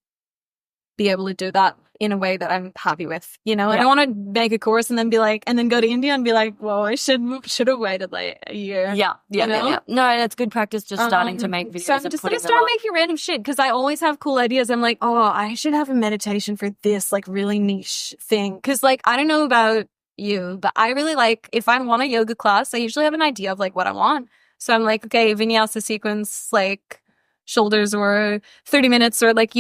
be able to do that in a way that I'm happy with, you know. I don't want to make a course and then be like, and then go to India and be like, well, I should have waited like a year.
Yeah. No, that's good practice. Just starting to make videos.
So I'm just gonna start making random shit because I always have cool ideas. I'm like, oh, I should have a meditation for this like really niche thing. Because like I don't know about you, but I really like, if I want a yoga class, I usually have an idea of like what I want. So I'm like, okay, vinyasa sequence, like shoulders or 30 minutes, or like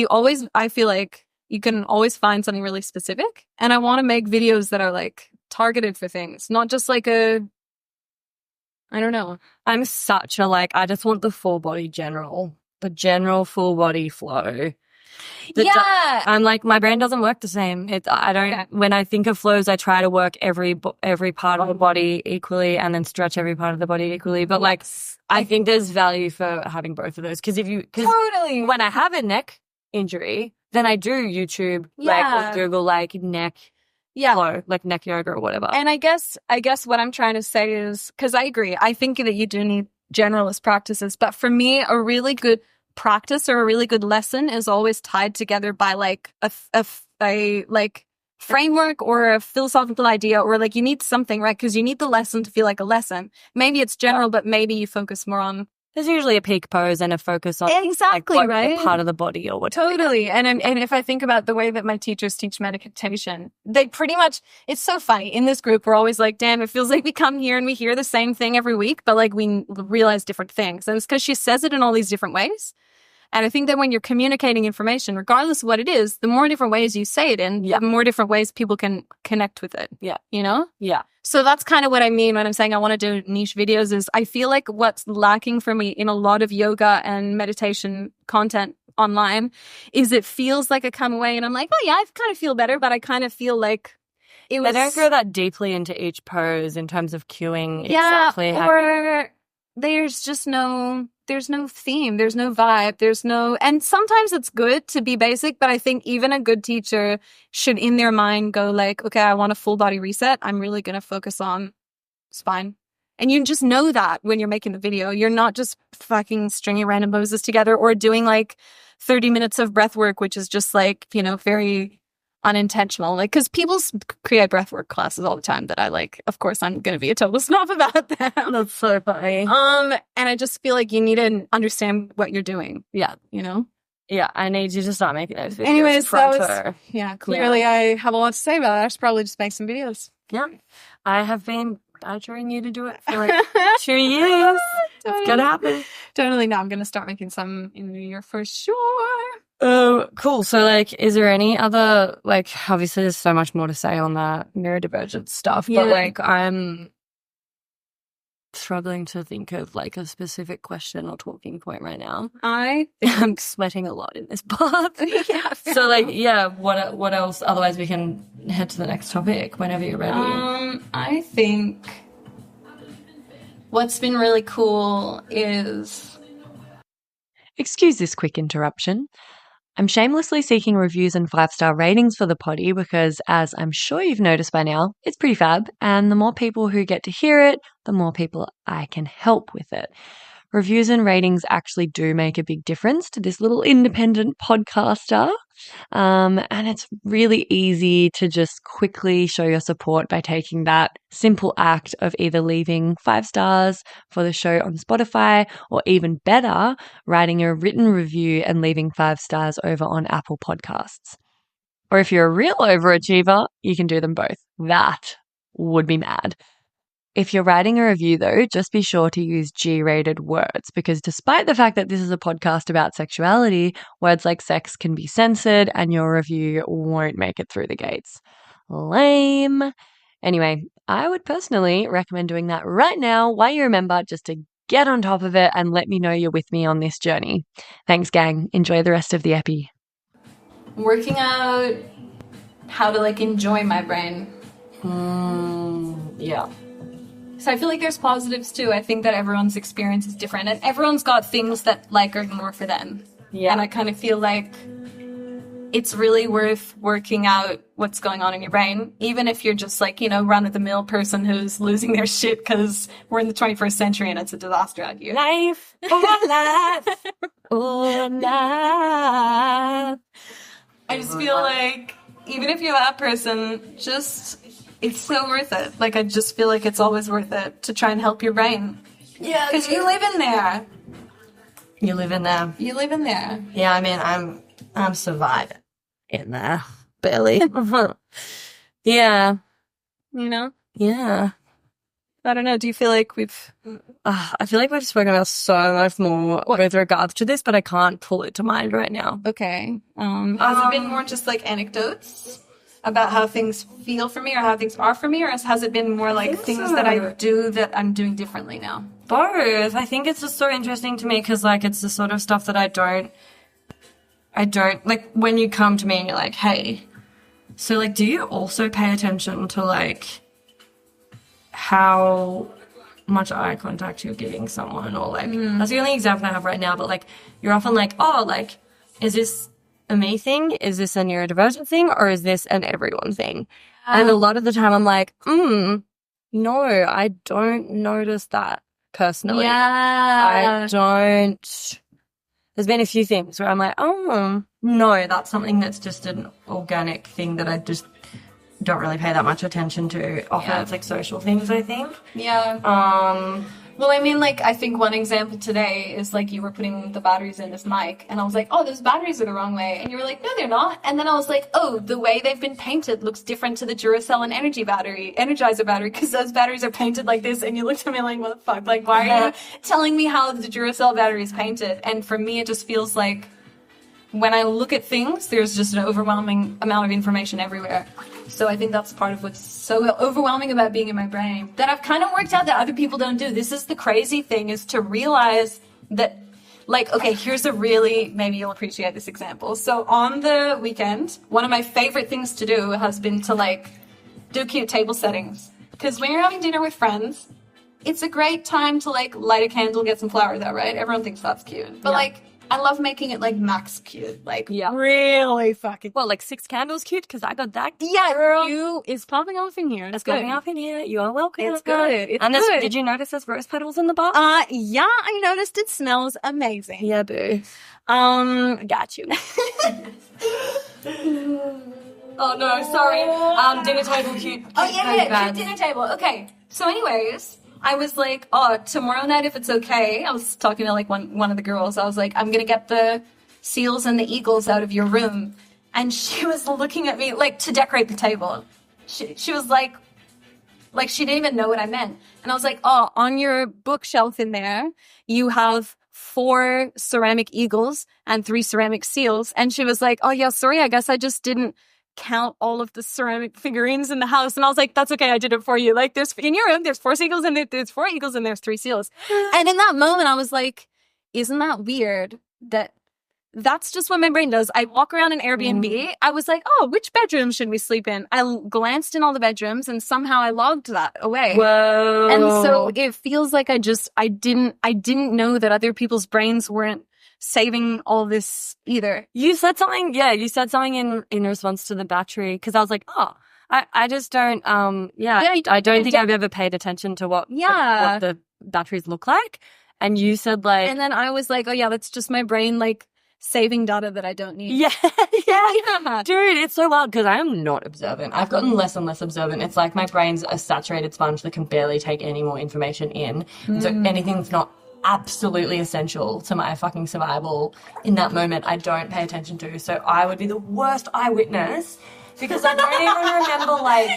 I feel like you can always find something really specific. And I want to make videos that are like targeted for things, not just like I don't know.
I'm such a like, I just want the full general full body flow. I'm like, my brain doesn't work the same. When I think of flows, I try to work every part of the body equally and then stretch every part of the body equally. But like, I think there's value for having both of those. Cause totally, when I have a neck injury, then I do YouTube, like, or Google, like, neck flow, like neck yoga or whatever.
And I guess what I'm trying to say is, because I agree, I think that you do need generalist practices. But for me, a really good practice or a really good lesson is always tied together by like a like framework or a philosophical idea, or like you need something, right? Because you need the lesson to feel like a lesson. Maybe it's general, but maybe you focus more on.
There's usually a peak pose and a focus on
exactly
like,
right
part of the body or whatever.
Totally. And if I think about the way that my teachers teach meditation, they pretty much, it's so funny. In this group, we're always like, damn, it feels like we come here and we hear the same thing every week, but like we realize different things. And it's because she says it in all these different ways. And I think that when you're communicating information, regardless of what it is, the more different ways you say it in, the more different ways people can connect with it.
Yeah.
You know?
Yeah.
So that's kind of what I mean when I'm saying I want to do niche videos, is I feel like what's lacking for me in a lot of yoga and meditation content online is it feels like I come away and I'm like, oh yeah, I kind of feel better, but I kind of feel like it was...
They don't go that deeply into each pose in terms of cueing
exactly how... or there's just there's no theme, there's no vibe, and sometimes it's good to be basic, but I think even a good teacher should in their mind go like, okay, I want a full body reset. I'm really going to focus on spine. And you just know that when you're making the video, you're not just fucking stringing random poses together or doing like 30 minutes of breath work, which is just like, you know, very unintentional. Like, because people create breathwork classes all the time that I like. Of course, I'm going to be a total snob about that.
That's so funny.
And I just feel like you need to understand what you're doing.
Yeah.
You know?
Yeah, I need you to start making those videos.
Anyways, clearly I have a lot to say about it. I should probably just make some videos.
Yeah. I have been badgering you to do it for like 2 years. It's going to happen.
Totally. No, I'm going to start making some in the new year for sure.
Oh, cool. So, like, is there any other, like, obviously there's so much more to say on that neurodivergent stuff, but, like, I'm struggling to think of, like, a specific question or talking point right now. I'm sweating a lot in this bath. So, like, what else? Otherwise, we can head to the next topic whenever you're ready.
I think what's been really cool is...
Excuse this quick interruption. I'm shamelessly seeking reviews and 5-star ratings for the potty because, as I'm sure you've noticed by now, it's pretty fab, and the more people who get to hear it, the more people I can help with it. Reviews and ratings actually do make a big difference to this little independent podcaster, and it's really easy to just quickly show your support by taking that simple act of either leaving 5 stars for the show on Spotify, or even better, writing a written review and leaving 5 stars over on Apple Podcasts. Or if you're a real overachiever, you can do them both. That would be mad. If you're writing a review, though, just be sure to use G-rated words, because despite the fact that this is a podcast about sexuality, words like sex can be censored and your review won't make it through the gates. Lame. Anyway, I would personally recommend doing that right now while you remember, just to get on top of it and let me know you're with me on this journey. Thanks, gang. Enjoy the rest of the epi.
Working out how to, like, enjoy my brain.
Yeah.
So I feel like there's positives too. I think that everyone's experience is different, and everyone's got things that like are more for them.
Yeah.
And I kind of feel like it's really worth working out what's going on in your brain, even if you're just like, you know, run-of-the-mill person who's losing their shit because we're in the 21st century and it's a disaster out here.
Life, oh, life, oh, life.
I just feel like even if you're that person, just it's so worth it. Like, I just feel like it's always worth it to try and help your brain.
Yeah.
Because you live in there.
You live in there.
You live in there.
Yeah, I mean, I'm surviving in there. Barely. Yeah.
You know?
Yeah.
I don't know. Do you feel like
I feel like we've spoken about so much more with regards to this, but I can't pull it to mind right now.
Okay. Has it been more just like anecdotes about how things feel for me or how things are for me, or has it been more like things that I do that I'm doing differently now?
Both. I think it's just so interesting to me because, like, it's the sort of stuff that I don't, like, when you come to me and you're like, hey, so, like, do you also pay attention to, like, how much eye contact you're giving someone, or, like, that's the only example I have right now, but, like, you're often like, oh, like, is this a me thing? Is this a neurodivergent thing? Or is this an everyone thing? And a lot of the time I'm like, no, I don't notice that personally.
Yeah.
I don't. There's been a few things where I'm like, oh, no, that's something that's just an organic thing that I just don't really pay that much attention to. Often it's like social things, I think.
Yeah. Well, I mean, like, I think one example today is, like, you were putting the batteries in this mic, and I was like, oh, those batteries are the wrong way. And you were like, no, they're not. And then I was like, oh, the way they've been painted looks different to the Duracell and Energizer battery, because those batteries are painted like this. And you looked at me like, what the fuck? Like, why are you telling me how the Duracell battery is painted? And for me, it just feels like when I look at things, there's just an overwhelming amount of information everywhere. So I think that's part of what's so overwhelming about being in my brain that I've kind of worked out that other people don't do. This is the crazy thing, is to realize that, like, okay, here's a really, maybe you'll appreciate this example. So on the weekend, one of my favorite things to do has been to, like, do cute table settings. Because when you're having dinner with friends, it's a great time to, like, light a candle, get some flowers out, right? Everyone thinks that's cute. But, like, I love making it, like, max cute. Like, really fucking...
Well, like 6 candles cute, because I got that.
Yeah,
girl.
it's popping off in here.
It's popping off in here. You are welcome.
It's good. It's
and
good.
Did you notice there's rose petals in the bar?
Yeah, I noticed it smells amazing.
Yeah, boo.
Got you.
Oh, no, sorry. Dinner table cute.
Oh, yeah, cute dinner table. Okay. So anyways, I was like, oh, tomorrow night, if it's okay, I was talking to, like, one of the girls. I was like, I'm going to get the seals and the eagles out of your room. And she was looking at me, like, to decorate the table. She was like, she didn't even know what I meant. And I was like, oh, on your bookshelf in there, you have 4 ceramic eagles and 3 ceramic seals. And she was like, oh, yeah, sorry, I guess I just didn't count all of the ceramic figurines in the house. And I was like, that's okay, I did it for you. Like, there's in your room, there's 4 seagulls and there's 4 eagles and there's 3 seals. And in that moment, I was like, isn't that weird that that's just what my brain does? I walk around an Airbnb. I was like, oh, which bedroom should we sleep in? I glanced in all the bedrooms and somehow I logged that away.
Whoa.
And so it feels like I didn't know that other people's brains weren't saving all this either.
You said something, in response to the battery, because I was like, oh, I just don't, I don't think I've ever paid attention to what the batteries look like. And you said, like...
And then I was like, oh yeah, that's just my brain, like, saving data that I don't need.
Yeah. Dude, it's so wild, because I am not observant. I've gotten less and less observant. It's like my brain's a saturated sponge that can barely take any more information in. So anything's not absolutely essential to my fucking survival in that moment, I don't pay attention to. So I would be the worst eyewitness, because I don't even remember, like...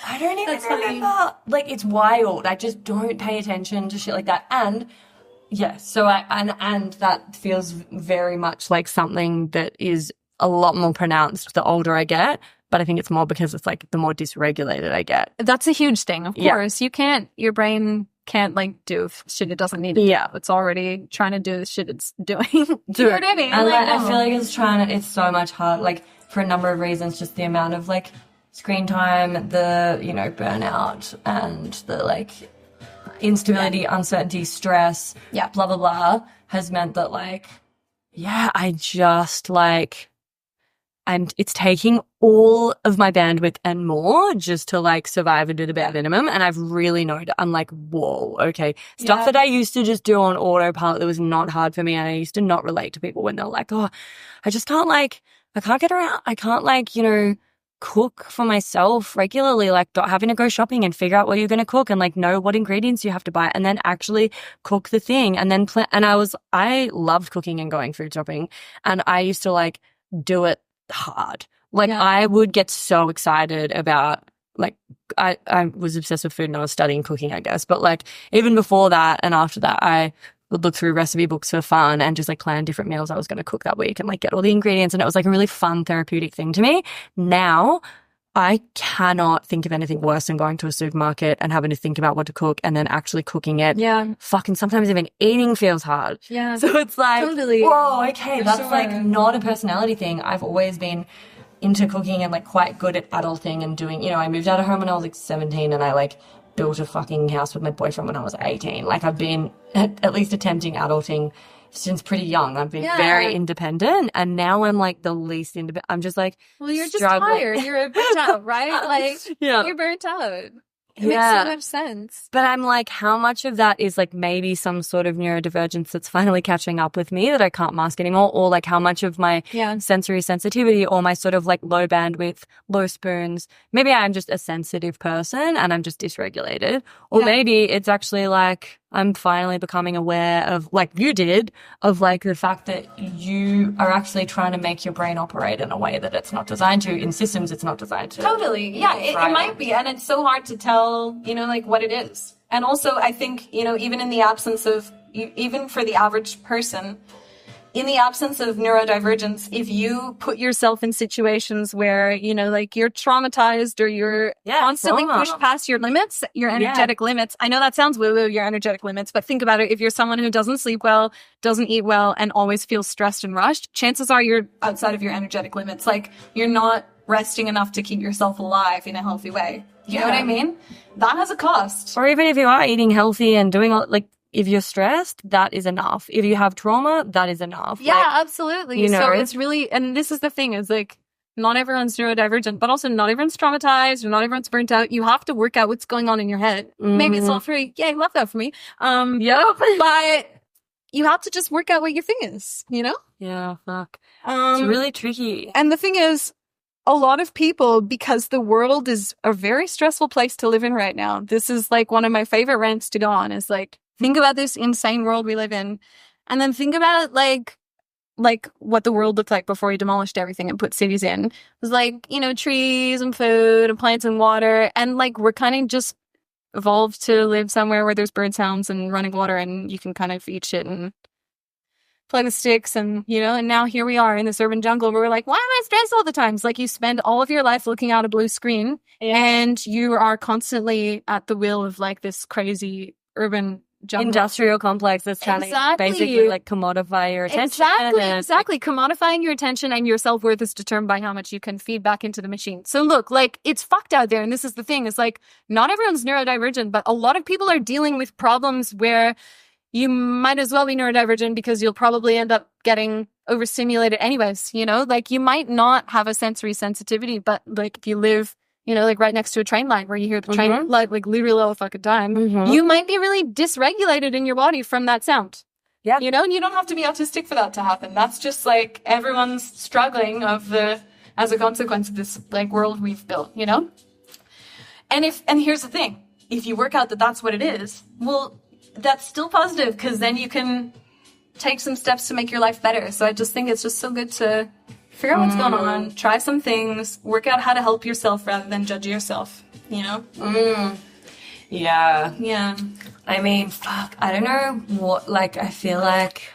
I don't even remember. Like, it's wild. I just don't pay attention to shit like that. And, so and that feels very much like something that is a lot more pronounced the older I get. But I think it's more because it's, like, the more dysregulated I get.
That's a huge thing, of course. Your brain can't, like, do shit it doesn't need to do. It's already trying to do the shit it's doing. Do you know what I mean?
And, like, I feel like it's so much hard, like, for a number of reasons, just the amount of, like, screen time, the, you know, burnout and the like instability, uncertainty, stress, blah, blah, blah, has meant that like, I just like, it's taking all of my bandwidth and more just to like survive and do the bare minimum. And I've really noticed, I'm like, whoa, okay. Stuff that I used to just do on autopilot that was not hard for me. And I used to not relate to people when they're like, oh, I just can't like, I can't get around. I can't like, you know, cook for myself regularly, like having to go shopping and figure out what you're going to cook and like know what ingredients you have to buy and then actually cook the thing and then and I loved cooking and going food shopping, and I used to like do it hard. Like I would get so excited about like I was obsessed with food and I was studying cooking, I guess, but like even before that and after that I would look through recipe books for fun and just like plan different meals I was going to cook that week and like get all the ingredients, and it was like a really fun therapeutic thing to me. Now I cannot think of anything worse than going to a supermarket and having to think about what to cook and then actually cooking it. Yeah. Fucking sometimes even eating feels hard. Yeah. So it's like, totally. Whoa, okay, that's like not a personality thing. I've always been into cooking and like quite good at adulting and doing, you know, I moved out of home when I was like 17 and I like built a fucking house with my boyfriend when I was 18. Like I've been at least attempting adulting since pretty young. I've been very independent, and now I'm like the least independent. I'm just like,
well, you're
struggling.
just tired. You're burnt out, right? Like you're burnt out. It makes so much sense.
But I'm like, how much of that is like maybe some sort of neurodivergence that's finally catching up with me that I can't mask anymore? Or like how much of my sensory sensitivity or my sort of like low bandwidth, low spoons, maybe I'm just a sensitive person and I'm just dysregulated. Or maybe it's actually like I'm finally becoming aware of, like you did, of like the fact that you are actually trying to make your brain operate in a way that it's not designed to, in systems it's not designed to.
Totally. Yeah, it might be. And it's so hard to tell, you know, like what it is. And also I think, you know, even in the absence of, even for the average person, in the absence of neurodivergence, if you put yourself in situations where, you know, like you're traumatized or you're constantly pushed past your limits, your energetic limits. I know that sounds woo-woo, your energetic limits, but think about it. If you're someone who doesn't sleep well, doesn't eat well, and always feels stressed and rushed, chances are you're outside of your energetic limits. Like you're not resting enough to keep yourself alive in a healthy way. You know what I mean? That has a cost.
Or even if you are eating healthy and doing all, like, if you're stressed, that is enough. If you have trauma, that is enough.
Yeah,
like,
absolutely. You know, so it's really, and this is the thing, is like, not everyone's neurodivergent, but also not everyone's traumatized or not everyone's burnt out. You have to work out what's going on in your head. Maybe it's all free. Yay, love that for me. But you have to just work out what your thing is, you know?
Yeah, fuck. It's really tricky.
And the thing is, a lot of people, because the world is a very stressful place to live in right now. This is like one of my favorite rants to go on, is like, think about this insane world we live in, and then think about like what the world looked like before we demolished everything and put cities in. It was like, you know, trees and food and plants and water, and like we're kind of just evolved to live somewhere where there's bird sounds and running water and you can kind of eat shit and play with sticks, and you know, and now here we are in this urban jungle where we're like, why am I stressed all the time? It's like you spend all of your life looking at a blue screen and you are constantly at the will of like this crazy urban jungle.
Industrial complex that's trying to basically like commodify your attention.
Exactly. Commodifying your attention, and your self-worth is determined by how much you can feed back into the machine. So look, like it's fucked out there, and this is the thing, is like not everyone's neurodivergent, but a lot of people are dealing with problems where you might as well be neurodivergent because you'll probably end up getting overstimulated anyways, you know? Like you might not have a sensory sensitivity, but like if you live, you know, like right next to a train line where you hear the train like literally all the fucking time, you might be really dysregulated in your body from that sound. Yeah. You know, and you don't have to be autistic for that to happen. That's just like everyone's struggling as a consequence of this like world we've built, you know? And here's the thing, if you work out that that's what it is, well, that's still positive, because then you can take some steps to make your life better. So I just think it's just so good to figure out what's going on, try some things, work out how to help yourself rather than judge yourself, you know? Yeah.
I mean, fuck, I don't know what, like, I feel like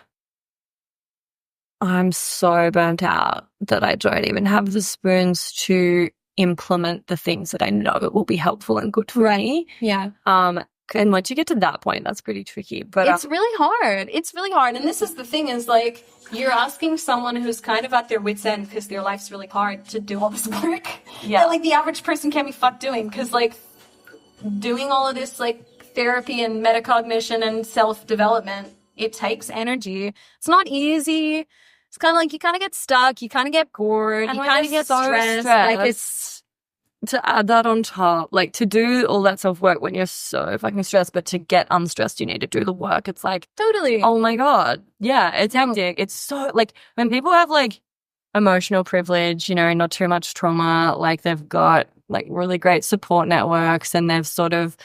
I'm so burnt out that I don't even have the spoons to implement the things that I know will be helpful and good for me.
Yeah.
And once you get to that point, that's pretty tricky. But
It's really hard. It's really hard. And this is the thing is like, you're asking someone who's kind of at their wit's end because their life's really hard to do all this work.
Yeah.
That like the average person can't be fucked doing. Because like doing all of this like therapy and metacognition and self-development, it takes energy. It's not easy. It's kind of like you kind of get stuck. You kind of get bored.
And
you
when
kind of
you're
get
so
stressed. Like
stressed, to add that on top, like to do all that self-work when you're so fucking stressed, but to get unstressed, you need to do the work. It's like,
totally.
oh my God. Yeah, it's hectic. It's so, like, when people have, like, emotional privilege, you know, not too much trauma, like, they've got, like, really great support networks and they've sort of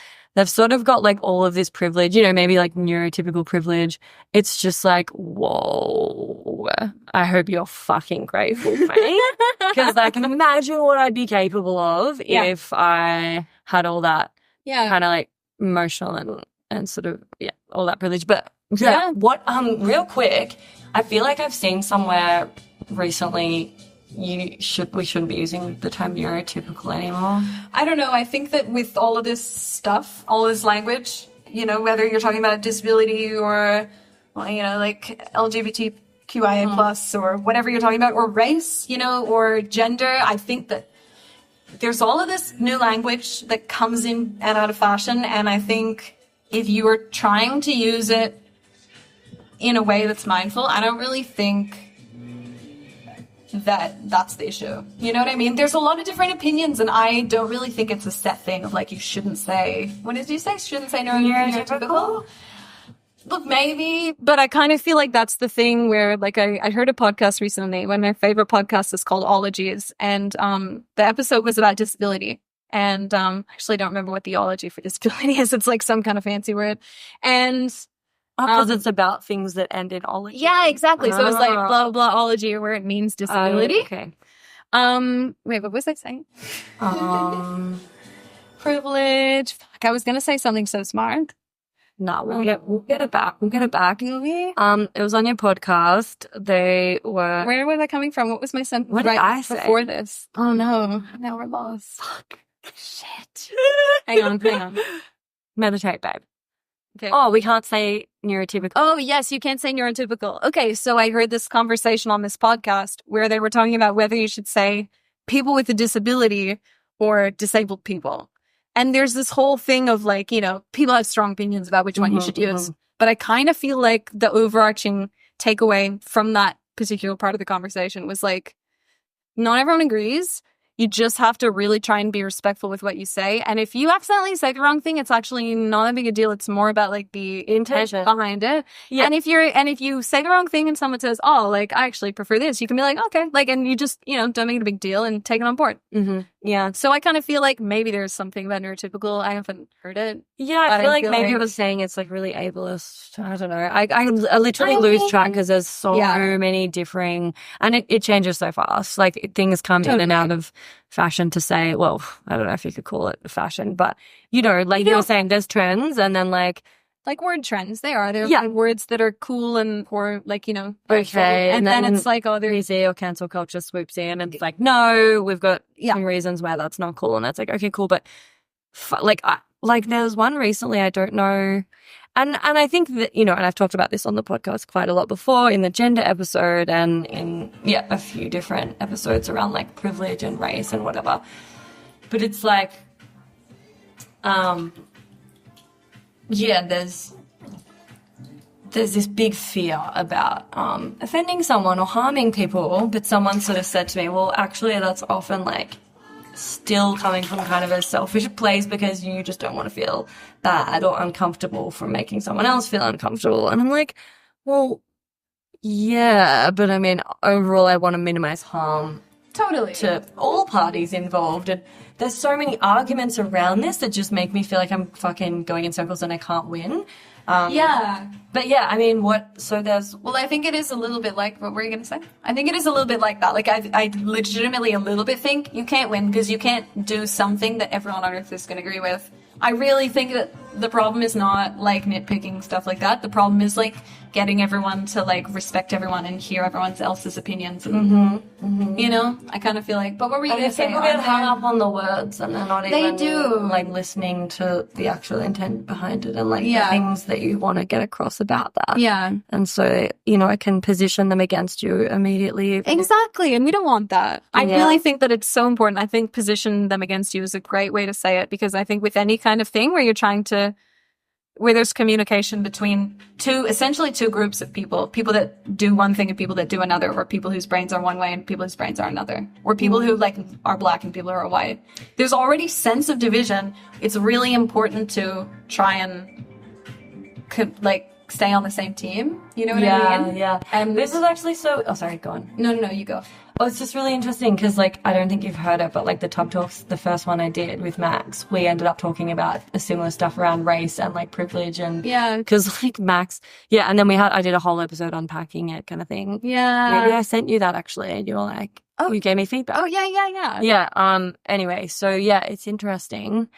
got, like, all of this privilege, you know, maybe, like, neurotypical privilege. It's just like, whoa, I hope you're fucking grateful for me. Because I can imagine what I'd be capable of if I had all that kind of, like, emotional and sort of, all that privilege. But, what, real quick, I feel like I've seen somewhere recently we shouldn't be using the term neurotypical anymore.
I don't know. I think that with all of this stuff, all this language, you know, whether you're talking about disability or, well, you know, like LGBTQIA plus or whatever you're talking about, or race, you know, or gender, I think that there's all of this new language that comes in and out of fashion. And I think if you are trying to use it in a way that's mindful, I don't really think that's the issue. You know what I mean? There's a lot of different opinions, and I don't really think it's a set thing of like, you shouldn't say, what did you say? Shouldn't say neurotypical? Look, maybe, but I kind of feel like that's the thing where, like, I heard a podcast recently. One of my favorite podcasts is called Ologies, and the episode was about disability. And I actually don't remember what the ology for disability is. It's like some kind of fancy word. And
because it's about things that end in ology.
yeah, exactly. So it's like blah blah ology, where it means disability.
Okay.
Wait, what was I saying? Privilege. Fuck, I was gonna say something so smart.
No, we'll get it back. We'll get it back. It was on your podcast. They were.
Where was I coming from? What was my sentence?
What did I say
before this? Oh no, now we're lost.
Fuck. Shit.
Hang on.
Meditate, babe.
Okay.
Oh, we can't say neurotypical.
Oh, yes, you can't say neurotypical. Okay, so I heard this conversation on this podcast where they were talking about whether you should say people with a disability or disabled people. And there's this whole thing of like, you know, people have strong opinions about which one you should use. But I kind of feel like the overarching takeaway from that particular part of the conversation was like, not everyone agrees. You just have to really try and be respectful with what you say. And if you accidentally say the wrong thing, it's actually not that big a deal. It's more about like the intention behind it. Yeah. And if you say the wrong thing and someone says, oh, like, I actually prefer this, you can be like, okay, like, and you just, you know, don't make it a big deal and take it on board.
Mm-hmm. Yeah.
So I kind of feel like maybe there's something about neurotypical. I haven't heard it.
Yeah, I feel like maybe it was saying it's like really ableist. I don't know. I literally lose track because there's so many differing, and it changes so fast. Like things come in and out of fashion to say, well, I don't know if you could call it fashion, but you know, like you were saying, there's trends and then like word trends. They're like words that are cool and or like, you know, okay.
And then it's like, oh, they're
easy or cancel culture swoops in and it's like, no, we've got some reasons why that's not cool. And that's like, okay, cool. But like there's one recently, I don't know. And I think that, you know, and I've talked about this on the podcast quite a lot before in the gender episode and in, a few different episodes around like privilege and race and whatever. But it's like, there's this big fear about offending someone or harming people, but someone sort of said to me, well, actually that's often like still coming from kind of a selfish place because you just don't want to feel bad or uncomfortable from making someone else feel uncomfortable. And I'm like, well, yeah, but I mean, overall I want to minimize harm to all parties involved. And there's so many arguments around this that just make me feel like I'm fucking going in circles and I can't win. But I mean, I think it is a little bit like, what were you going to say? I think it is a little bit like that. Like, I legitimately a little bit think you can't win because you can't do something that everyone on earth is going to agree with. I really think that
the problem is not like nitpicking stuff like that. The problem is like getting everyone to like respect everyone and hear everyone else's opinions. And, you know, I kind of feel like, but what were you going to say?
People get hung up on the words and they're not
They
even
do.
like listening to the actual intent behind it and like the
Yeah.
things that you want to get across about that.
Yeah.
And so, you know, it can position them against you immediately.
Exactly, and we don't want that. I
Yeah.
really think that it's so important. I think position them against you is a great way to say it, because I think with any kind of thing where you're trying to, where there's communication between essentially two groups of people that do one thing and people that do another, or people whose brains are one way and people whose brains are another, or people who like are black and people who are white. There's already sense of division. It's really important to try and like stay on the same team. You know what I mean?
Yeah.
And
This is actually so... Oh, sorry, go on.
no, you go.
Oh, it's just really interesting because, like, I don't think you've heard it, but, like, the Top Talks, the first one I did with Max, we ended up talking about similar stuff around race and, like, privilege and...
Yeah.
Because, like, Max... Yeah, and then I did a whole episode unpacking it kind of thing.
Yeah.
Maybe I sent you that, actually, and you were like...
Oh.
You gave me feedback.
Oh, yeah.
Yeah, anyway, so, yeah, it's interesting.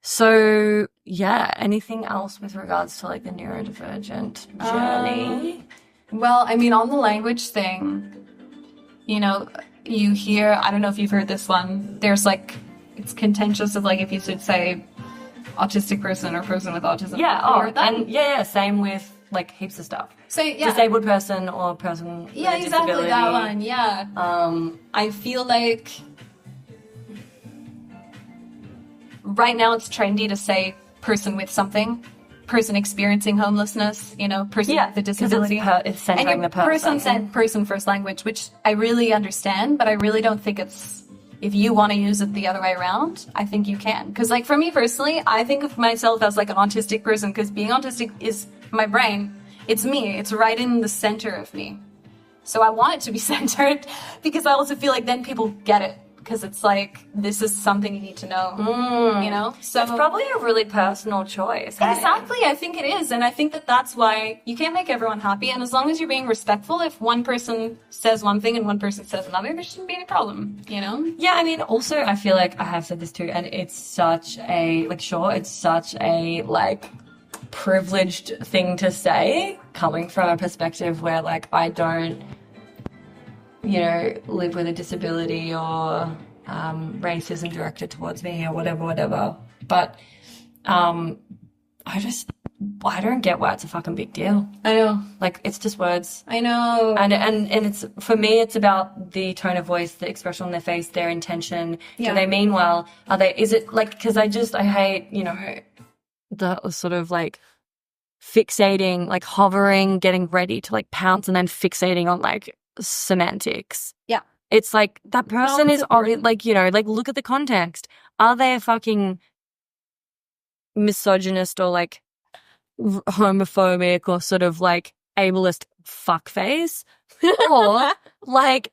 So, yeah, anything else with regards to, like, the neurodivergent journey?
Well, I mean, on the language thing, you know, you hear, I don't know if you've heard this one, there's like, it's contentious of like if you should say autistic person or person with autism.
Yeah,
Have you heard that?
and yeah, same with, like, heaps of stuff.
So, yeah.
Disabled person or person with
Yeah,
a
exactly,
disability.
that one, yeah. I feel like right now it's trendy to say person with something, person experiencing homelessness, you know, person with a disability.
It's centering
and
the person.
person said person first language, which I really understand, but I really don't think it's, if you want to use it the other way around, I think you can. Because like for me personally, I think of myself as like an autistic person, because being autistic is my brain. It's me. It's right in the center of me. So I want it to be centered because I also feel like then people get it. Because it's like, this is something you need to know, you know? So
It's probably a really personal choice. I think.
exactly, I think it is. And I think that that's why you can't make everyone happy. And as long as you're being respectful, if one person says one thing and one person says another, there shouldn't be any problem, you know?
Yeah, I mean, also, I feel like I have said this too, and it's such a, like, sure, it's such a, like, privileged thing to say, coming from a perspective where, like, I don't, you know, live with a disability or racism directed towards me or whatever. But I don't get why it's a fucking big deal.
I know.
Like, it's just words.
I know.
And it's, for me, it's about the tone of voice, the expression on their face, their intention.
Yeah.
Do they mean well? Is it like, because I hate, you know, the sort of like fixating, like hovering, getting ready to like pounce and then fixating on like semantics.
Yeah.
It's like that person is
important.
like, you know, like look at the context. Are they a fucking misogynist or like homophobic or sort of like ableist fuckface?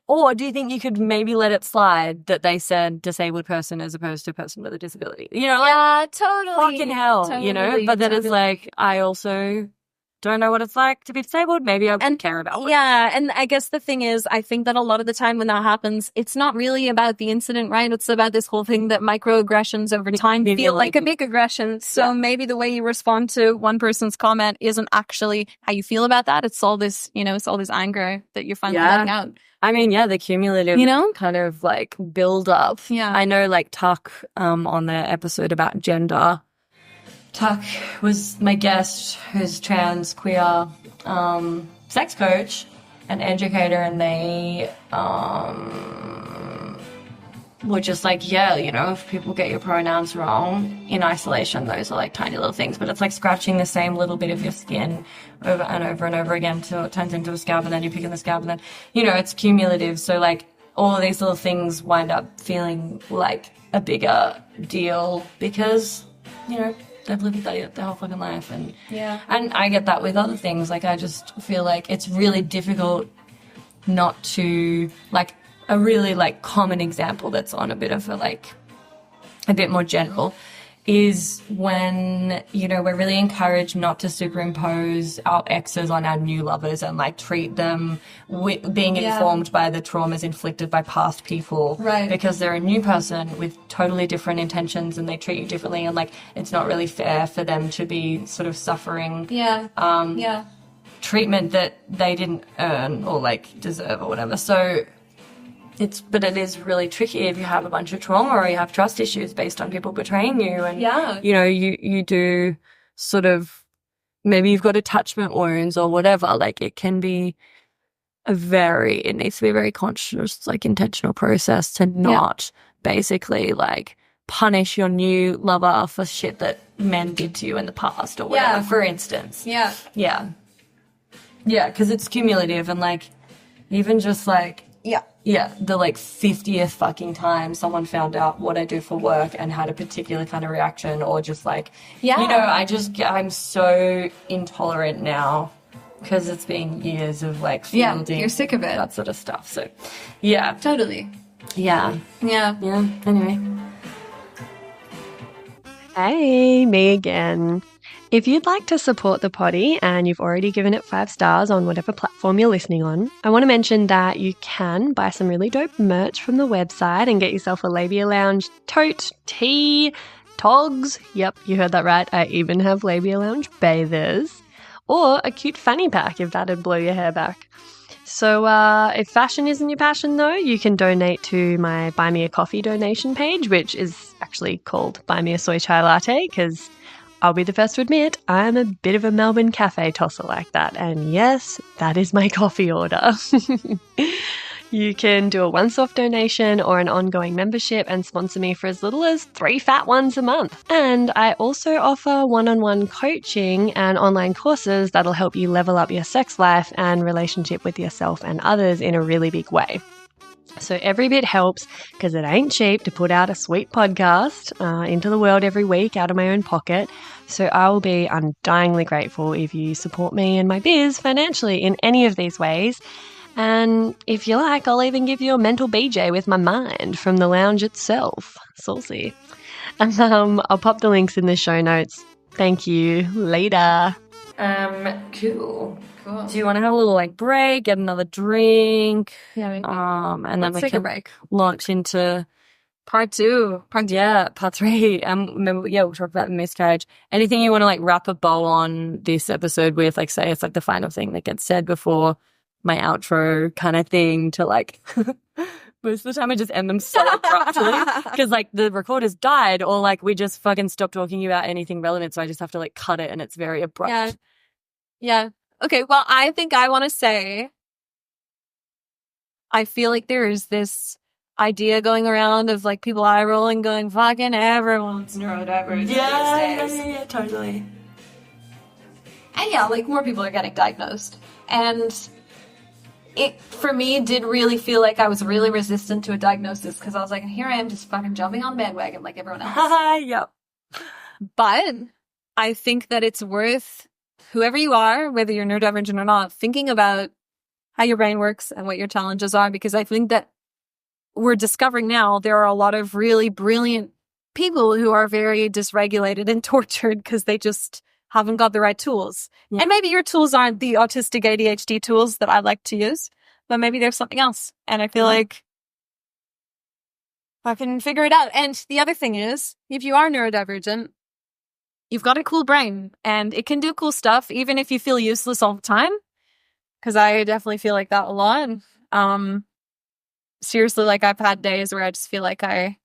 or do you think you could maybe let it slide that they said disabled person as opposed to person with a disability? You know, like
Yeah, totally.
fucking hell, you know? But then it's like, I also don't know what it's like to be disabled. Maybe I wouldn't care about it.
Yeah, and I guess the thing is, I think that a lot of the time when that happens, it's not really about the incident, right? It's about this whole thing that microaggressions over time feel like a big aggression. So maybe the way you respond to one person's comment isn't actually how you feel about that. It's all this, you know, it's all this anger that you're finally letting out.
I mean, yeah, the cumulative,
You know?
kind of like build up.
Yeah.
I know, like Tuck, on the episode about gender, Tuck was my guest, who's trans, queer, sex coach and educator, and they were just like, yeah, you know, if people get your pronouns wrong in isolation, those are like tiny little things, but it's like scratching the same little bit of your skin over and over and over again till it turns into a scab, and then you're picking the scab, and then, you know, it's cumulative. So like all of these little things wind up feeling like a bigger deal because, you know, they've lived their whole fucking life. And and I get that with other things. Like, I just feel like it's really difficult not to, like, a really, like, common example that's on a bit of a, like, a bit more general is when, you know, we're really encouraged not to superimpose our exes on our new lovers and like treat them with being informed by the traumas inflicted by past people.
Right.
Because they're a new person with totally different intentions and they treat you differently, and like it's not really fair for them to be sort of suffering treatment that they didn't earn or like deserve or whatever. So but it is really tricky if you have a bunch of trauma or you have trust issues based on people betraying you. And, you know, you do sort of, maybe you've got attachment wounds or whatever. Like it can be it needs to be a very conscious, like intentional process to not basically like punish your new lover for shit that men did to you in the past or whatever, for instance. Yeah. Yeah. Yeah, because it's cumulative and like even just like, the like 50th fucking time someone found out what I do for work and had a particular kind of reaction, or just like, you know, I'm so intolerant now because it's been years of like fielding.
You're sick of it.
That sort of stuff. So,
Totally.
Yeah. Anyway.
Hey, me again. If you'd like to support the potty and you've already given it 5 stars on whatever platform you're listening on, I want to mention that you can buy some really dope merch from the website and get yourself a Labia Lounge tote, tee, togs. Yep, you heard that right. I even have Labia Lounge bathers. Or a cute fanny pack if that'd blow your hair back. So if fashion isn't your passion though, you can donate to my Buy Me a Coffee donation page, which is actually called Buy Me a Soy Chai Latte, because I'll be the first to admit I'm a bit of a Melbourne cafe tosser like that. And yes, that is my coffee order. You can do a once-off donation or an ongoing membership and sponsor me for as little as 3 fat ones a month. And I also offer one-on-one coaching and online courses that'll help you level up your sex life and relationship with yourself and others in a really big way. So every bit helps, because it ain't cheap to put out a sweet podcast into the world every week out of my own pocket. So I will be undyingly grateful if you support me and my biz financially in any of these ways. And if you like, I'll even give you a mental BJ with my mind from the lounge itself. Saucy. I'll pop the links in the show notes. Thank you. Later.
Cool. Do you want to have a little like break, get another drink?
Yeah.
And then we
take
can
a break.
Launch into
Part 2.
part 3. We'll talk about the miscarriage. Anything you want to like wrap a bow on this episode with? Like, say it's like the final thing that gets said before my outro kind of thing, to like most of the time I just end them so abruptly because like the recorder's died, or like we just fucking stopped talking about anything relevant, so I just have to like cut it and it's very abrupt.
Yeah. Okay, well, I think I want to say I feel like there is this idea going around of like people eye rolling going, fucking everyone's neurodivergent these days.
Yeah, totally.
And yeah, like more people are getting diagnosed. And it, for me, did really feel like I was really resistant to a diagnosis, because I was like, here I am just fucking jumping on the bandwagon like everyone else.
Yep.
But I think that it's worth, whoever you are, whether you're neurodivergent or not, thinking about how your brain works and what your challenges are, because I think that we're discovering now there are a lot of really brilliant people who are very dysregulated and tortured because they just haven't got the right tools. Yeah. And maybe your tools aren't the autistic ADHD tools that I like to use, but maybe there's something else. And I feel like I can figure it out. And the other thing is, if you are neurodivergent, you've got a cool brain and it can do cool stuff, even if you feel useless all the time. Because I definitely feel like that a lot. Seriously, like I've had days where I just feel like I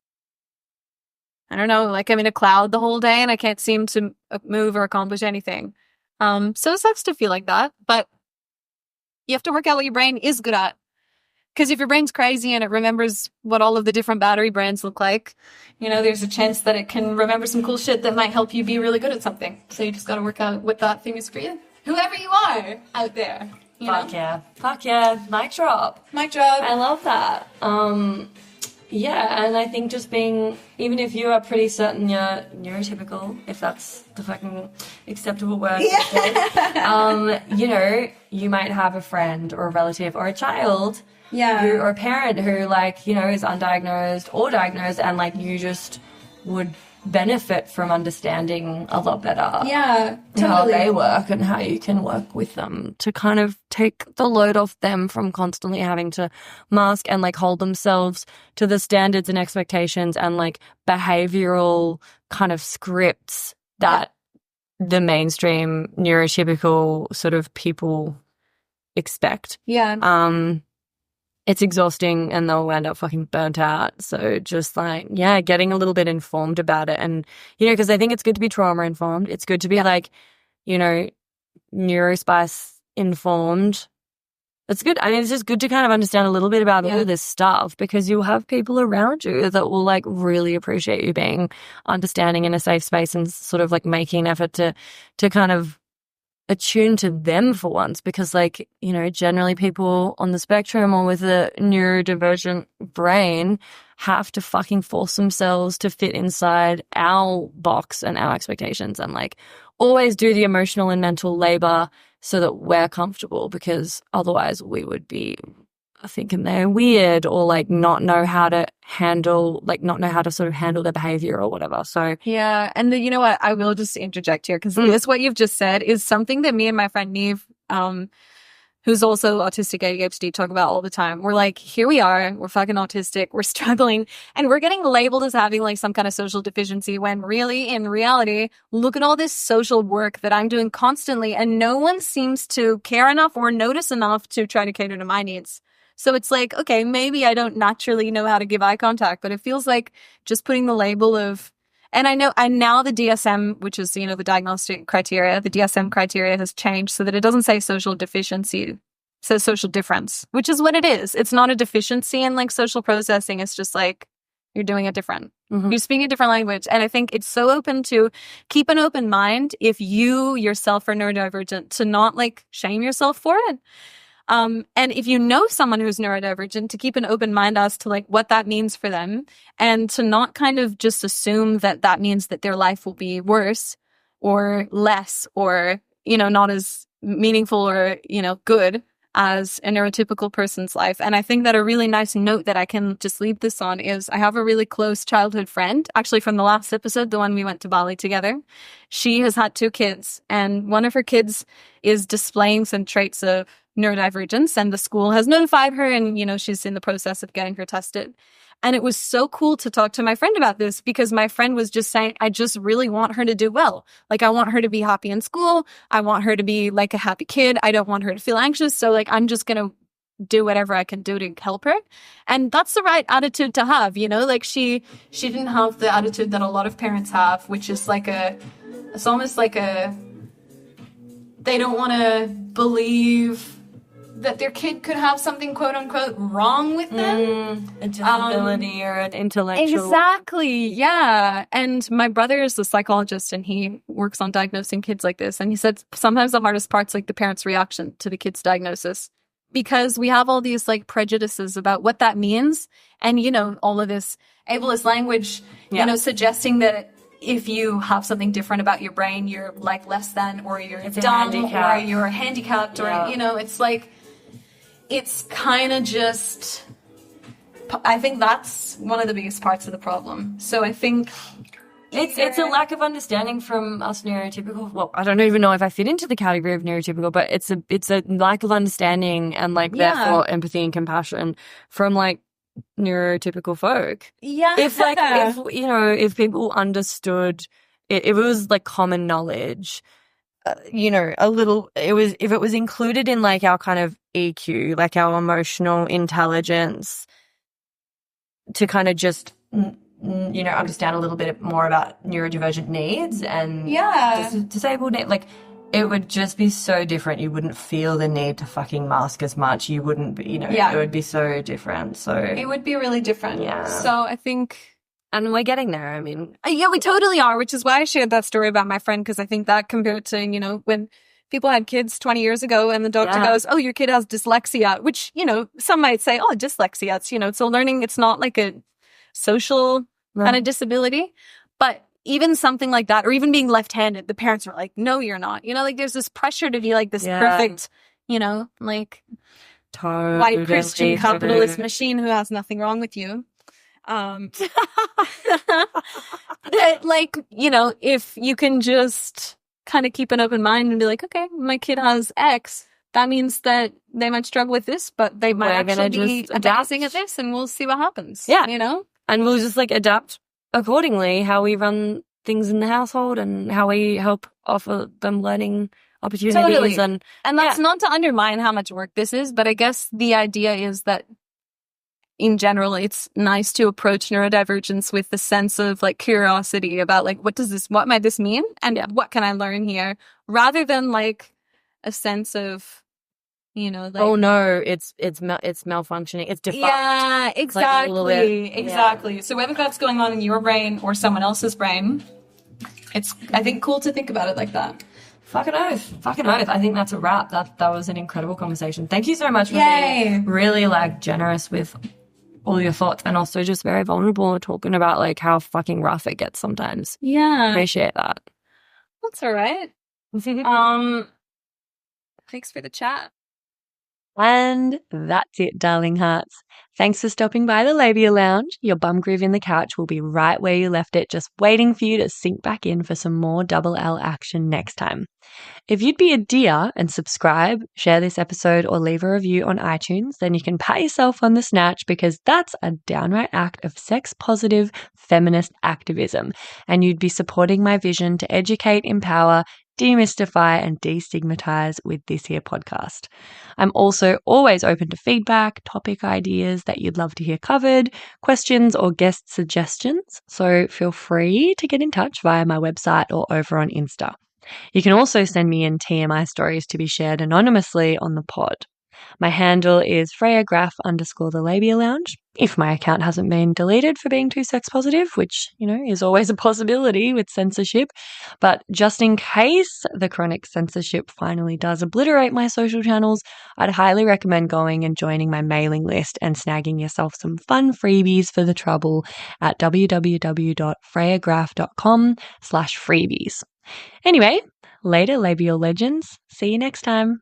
don't know, like I'm in a cloud the whole day and I can't seem to move or accomplish anything. So it sucks to feel like that, but you have to work out what your brain is good at. Because if your brain's crazy and it remembers what all of the different battery brands look like, you know, there's a chance that it can remember some cool shit that might help you be really good at something. So you just got to work out what that thing is for you. Whoever you are out there.
Fuck yeah. Mic drop. I love that. Yeah, and I think just being, even if you are pretty certain you're neurotypical, if that's the fucking acceptable word, you know, you might have a friend or a relative or a child or a parent who, like, you know, is undiagnosed or diagnosed, and like you just would benefit from understanding a lot better
Yeah,
how they work and how you can work with them to kind of take the load off them from constantly having to mask and like hold themselves to the standards and expectations and like behavioral kind of scripts that the mainstream neurotypical sort of people expect.
Yeah.
It's exhausting and they'll end up fucking burnt out. So just like, yeah, getting a little bit informed about it. And, you know, because I think it's good to be trauma informed. It's good to be like, you know, neurospice informed. It's good. I mean, it's just good to kind of understand a little bit about all of this stuff because you'll have people around you that will like really appreciate you being understanding in a safe space and sort of like making an effort to kind of attune to them for once because like, you know, generally people on the spectrum or with a neurodivergent brain have to fucking force themselves to fit inside our box and our expectations and like always do the emotional and mental labor so that we're comfortable because otherwise we would be thinking they're weird or like not know how to sort of handle their behavior or whatever. So
yeah. And you know what? I will just interject here because this, what you've just said is something that me and my friend Neve, who's also autistic ADHD, talk about all the time. We're like, here we are, we're fucking autistic, we're struggling, and we're getting labeled as having like some kind of social deficiency when really, in reality, look at all this social work that I'm doing constantly and no one seems to care enough or notice enough to try to cater to my needs. So it's like, okay, maybe I don't naturally know how to give eye contact, but it feels like just putting the label of, and now the DSM, which is, you know, the diagnostic criteria, the DSM criteria has changed so that it doesn't say social deficiency, it says social difference, which is what it is. It's not a deficiency in like social processing. It's just like, you're doing it different. You're speaking a different language. And I think it's so open to keep an open mind if you yourself are neurodivergent to not like shame yourself for it. And if you know someone who's neurodivergent, to keep an open mind as to like what that means for them and to not kind of just assume that that means that their life will be worse or less or, you know, not as meaningful or, you know, good as a neurotypical person's life. And I think that a really nice note that I can just leave this on is I have a really close childhood friend, actually from the last episode, the one we went to Bali together. She has had 2 kids and one of her kids is displaying some traits of neurodivergence and the school has notified her and, you know, she's in the process of getting her tested. And it was so cool to talk to my friend about this because my friend was just saying, I just really want her to do well. Like, I want her to be happy in school. I want her to be like a happy kid. I don't want her to feel anxious. So like, I'm just going to do whatever I can do to help her. And that's the right attitude to have, you know, like she didn't have the attitude that a lot of parents have, which is like it's almost like they don't want to believe that their kid could have something quote unquote wrong with them.
A disability or an intellectual.
Exactly. Yeah. And my brother is a psychologist and he works on diagnosing kids like this. And he said sometimes the hardest part's like the parent's reaction to the kid's diagnosis because we have all these like prejudices about what that means. And, you know, all of this ableist language, you know, suggesting that if you have something different about your brain, you're like less than, or you're dumb, or you're handicapped, or, you know, it's like, it's kind of just, I think that's one of the biggest parts of the problem. So I think
it's a lack of understanding from us neurotypical. Well, I don't even know if I fit into the category of neurotypical, but it's a lack of understanding and like therefore empathy and compassion from like neurotypical folk.
Yeah.
If people understood it, if it was like common knowledge, if it was included in like our kind of EQ, like our emotional intelligence, to kind of just, understand a little bit more about neurodivergent needs and disabled needs, like it would just be so different. You wouldn't feel the need to fucking mask as much. You wouldn't be, it would be so different. So
it would be really different.
Yeah.
So I think,
and we're getting there. I mean,
yeah, we totally are, which is why I shared that story about my friend, because I think that compared to, when people had kids 20 years ago and the doctor goes, oh, your kid has dyslexia, which, some might say, oh, dyslexia, it's a learning, it's not like a social kind of disability. But even something like that, or even being left-handed, the parents are like, no, you're not. Like there's this pressure to be like this perfect, like
totally
white Christian capitalist machine who has nothing wrong with you. But like, if you can just kind of keep an open mind and be like, okay, my kid has X, that means that they might struggle with this, but they might
We're gonna
actually be
just adapt.
amazing at this, and we'll see what happens.
Yeah.
And
we'll just like adapt accordingly how we run things in the household and how we help offer them learning opportunities.
Totally.
And
that's not to undermine how much work this is, but I guess the idea is that in general, it's nice to approach neurodivergence with the sense of like curiosity about like, what might this mean? And what can I learn here? Rather than like a sense of, like,
oh no, it's malfunctioning. It's defunct.
Yeah, exactly.
Exactly.
So whether that's going on in your brain or someone else's brain, it's, I think, cool to think about it like that.
Fucking oath. I think that's a wrap. That was an incredible conversation. Thank you so much for being really like generous with all your thoughts and also just very vulnerable talking about like how fucking rough it gets sometimes.
Yeah.
Appreciate that.
That's all right. Thanks for the chat.
And that's it, darling hearts. Thanks for stopping by the Labia Lounge. Your bum groove in the couch will be right where you left it, just waiting for you to sink back in for some more double L action next time. If you'd be a dear and subscribe, share this episode, or leave a review on iTunes, then you can pat yourself on the snatch because that's a downright act of sex-positive feminist activism, and you'd be supporting my vision to educate, empower, demystify and destigmatize with this here podcast. I'm also always open to feedback, topic ideas that you'd love to hear covered, questions or guest suggestions, so feel free to get in touch via my website or over on Insta. You can also send me in TMI stories to be shared anonymously on the pod. My handle is FreyaGraf_the Labia Lounge. If my account hasn't been deleted for being too sex positive, which, is always a possibility with censorship. But just in case the chronic censorship finally does obliterate my social channels, I'd highly recommend going and joining my mailing list and snagging yourself some fun freebies for the trouble at www.freyagraf.com/freebies. Anyway, later, labial legends. See you next time.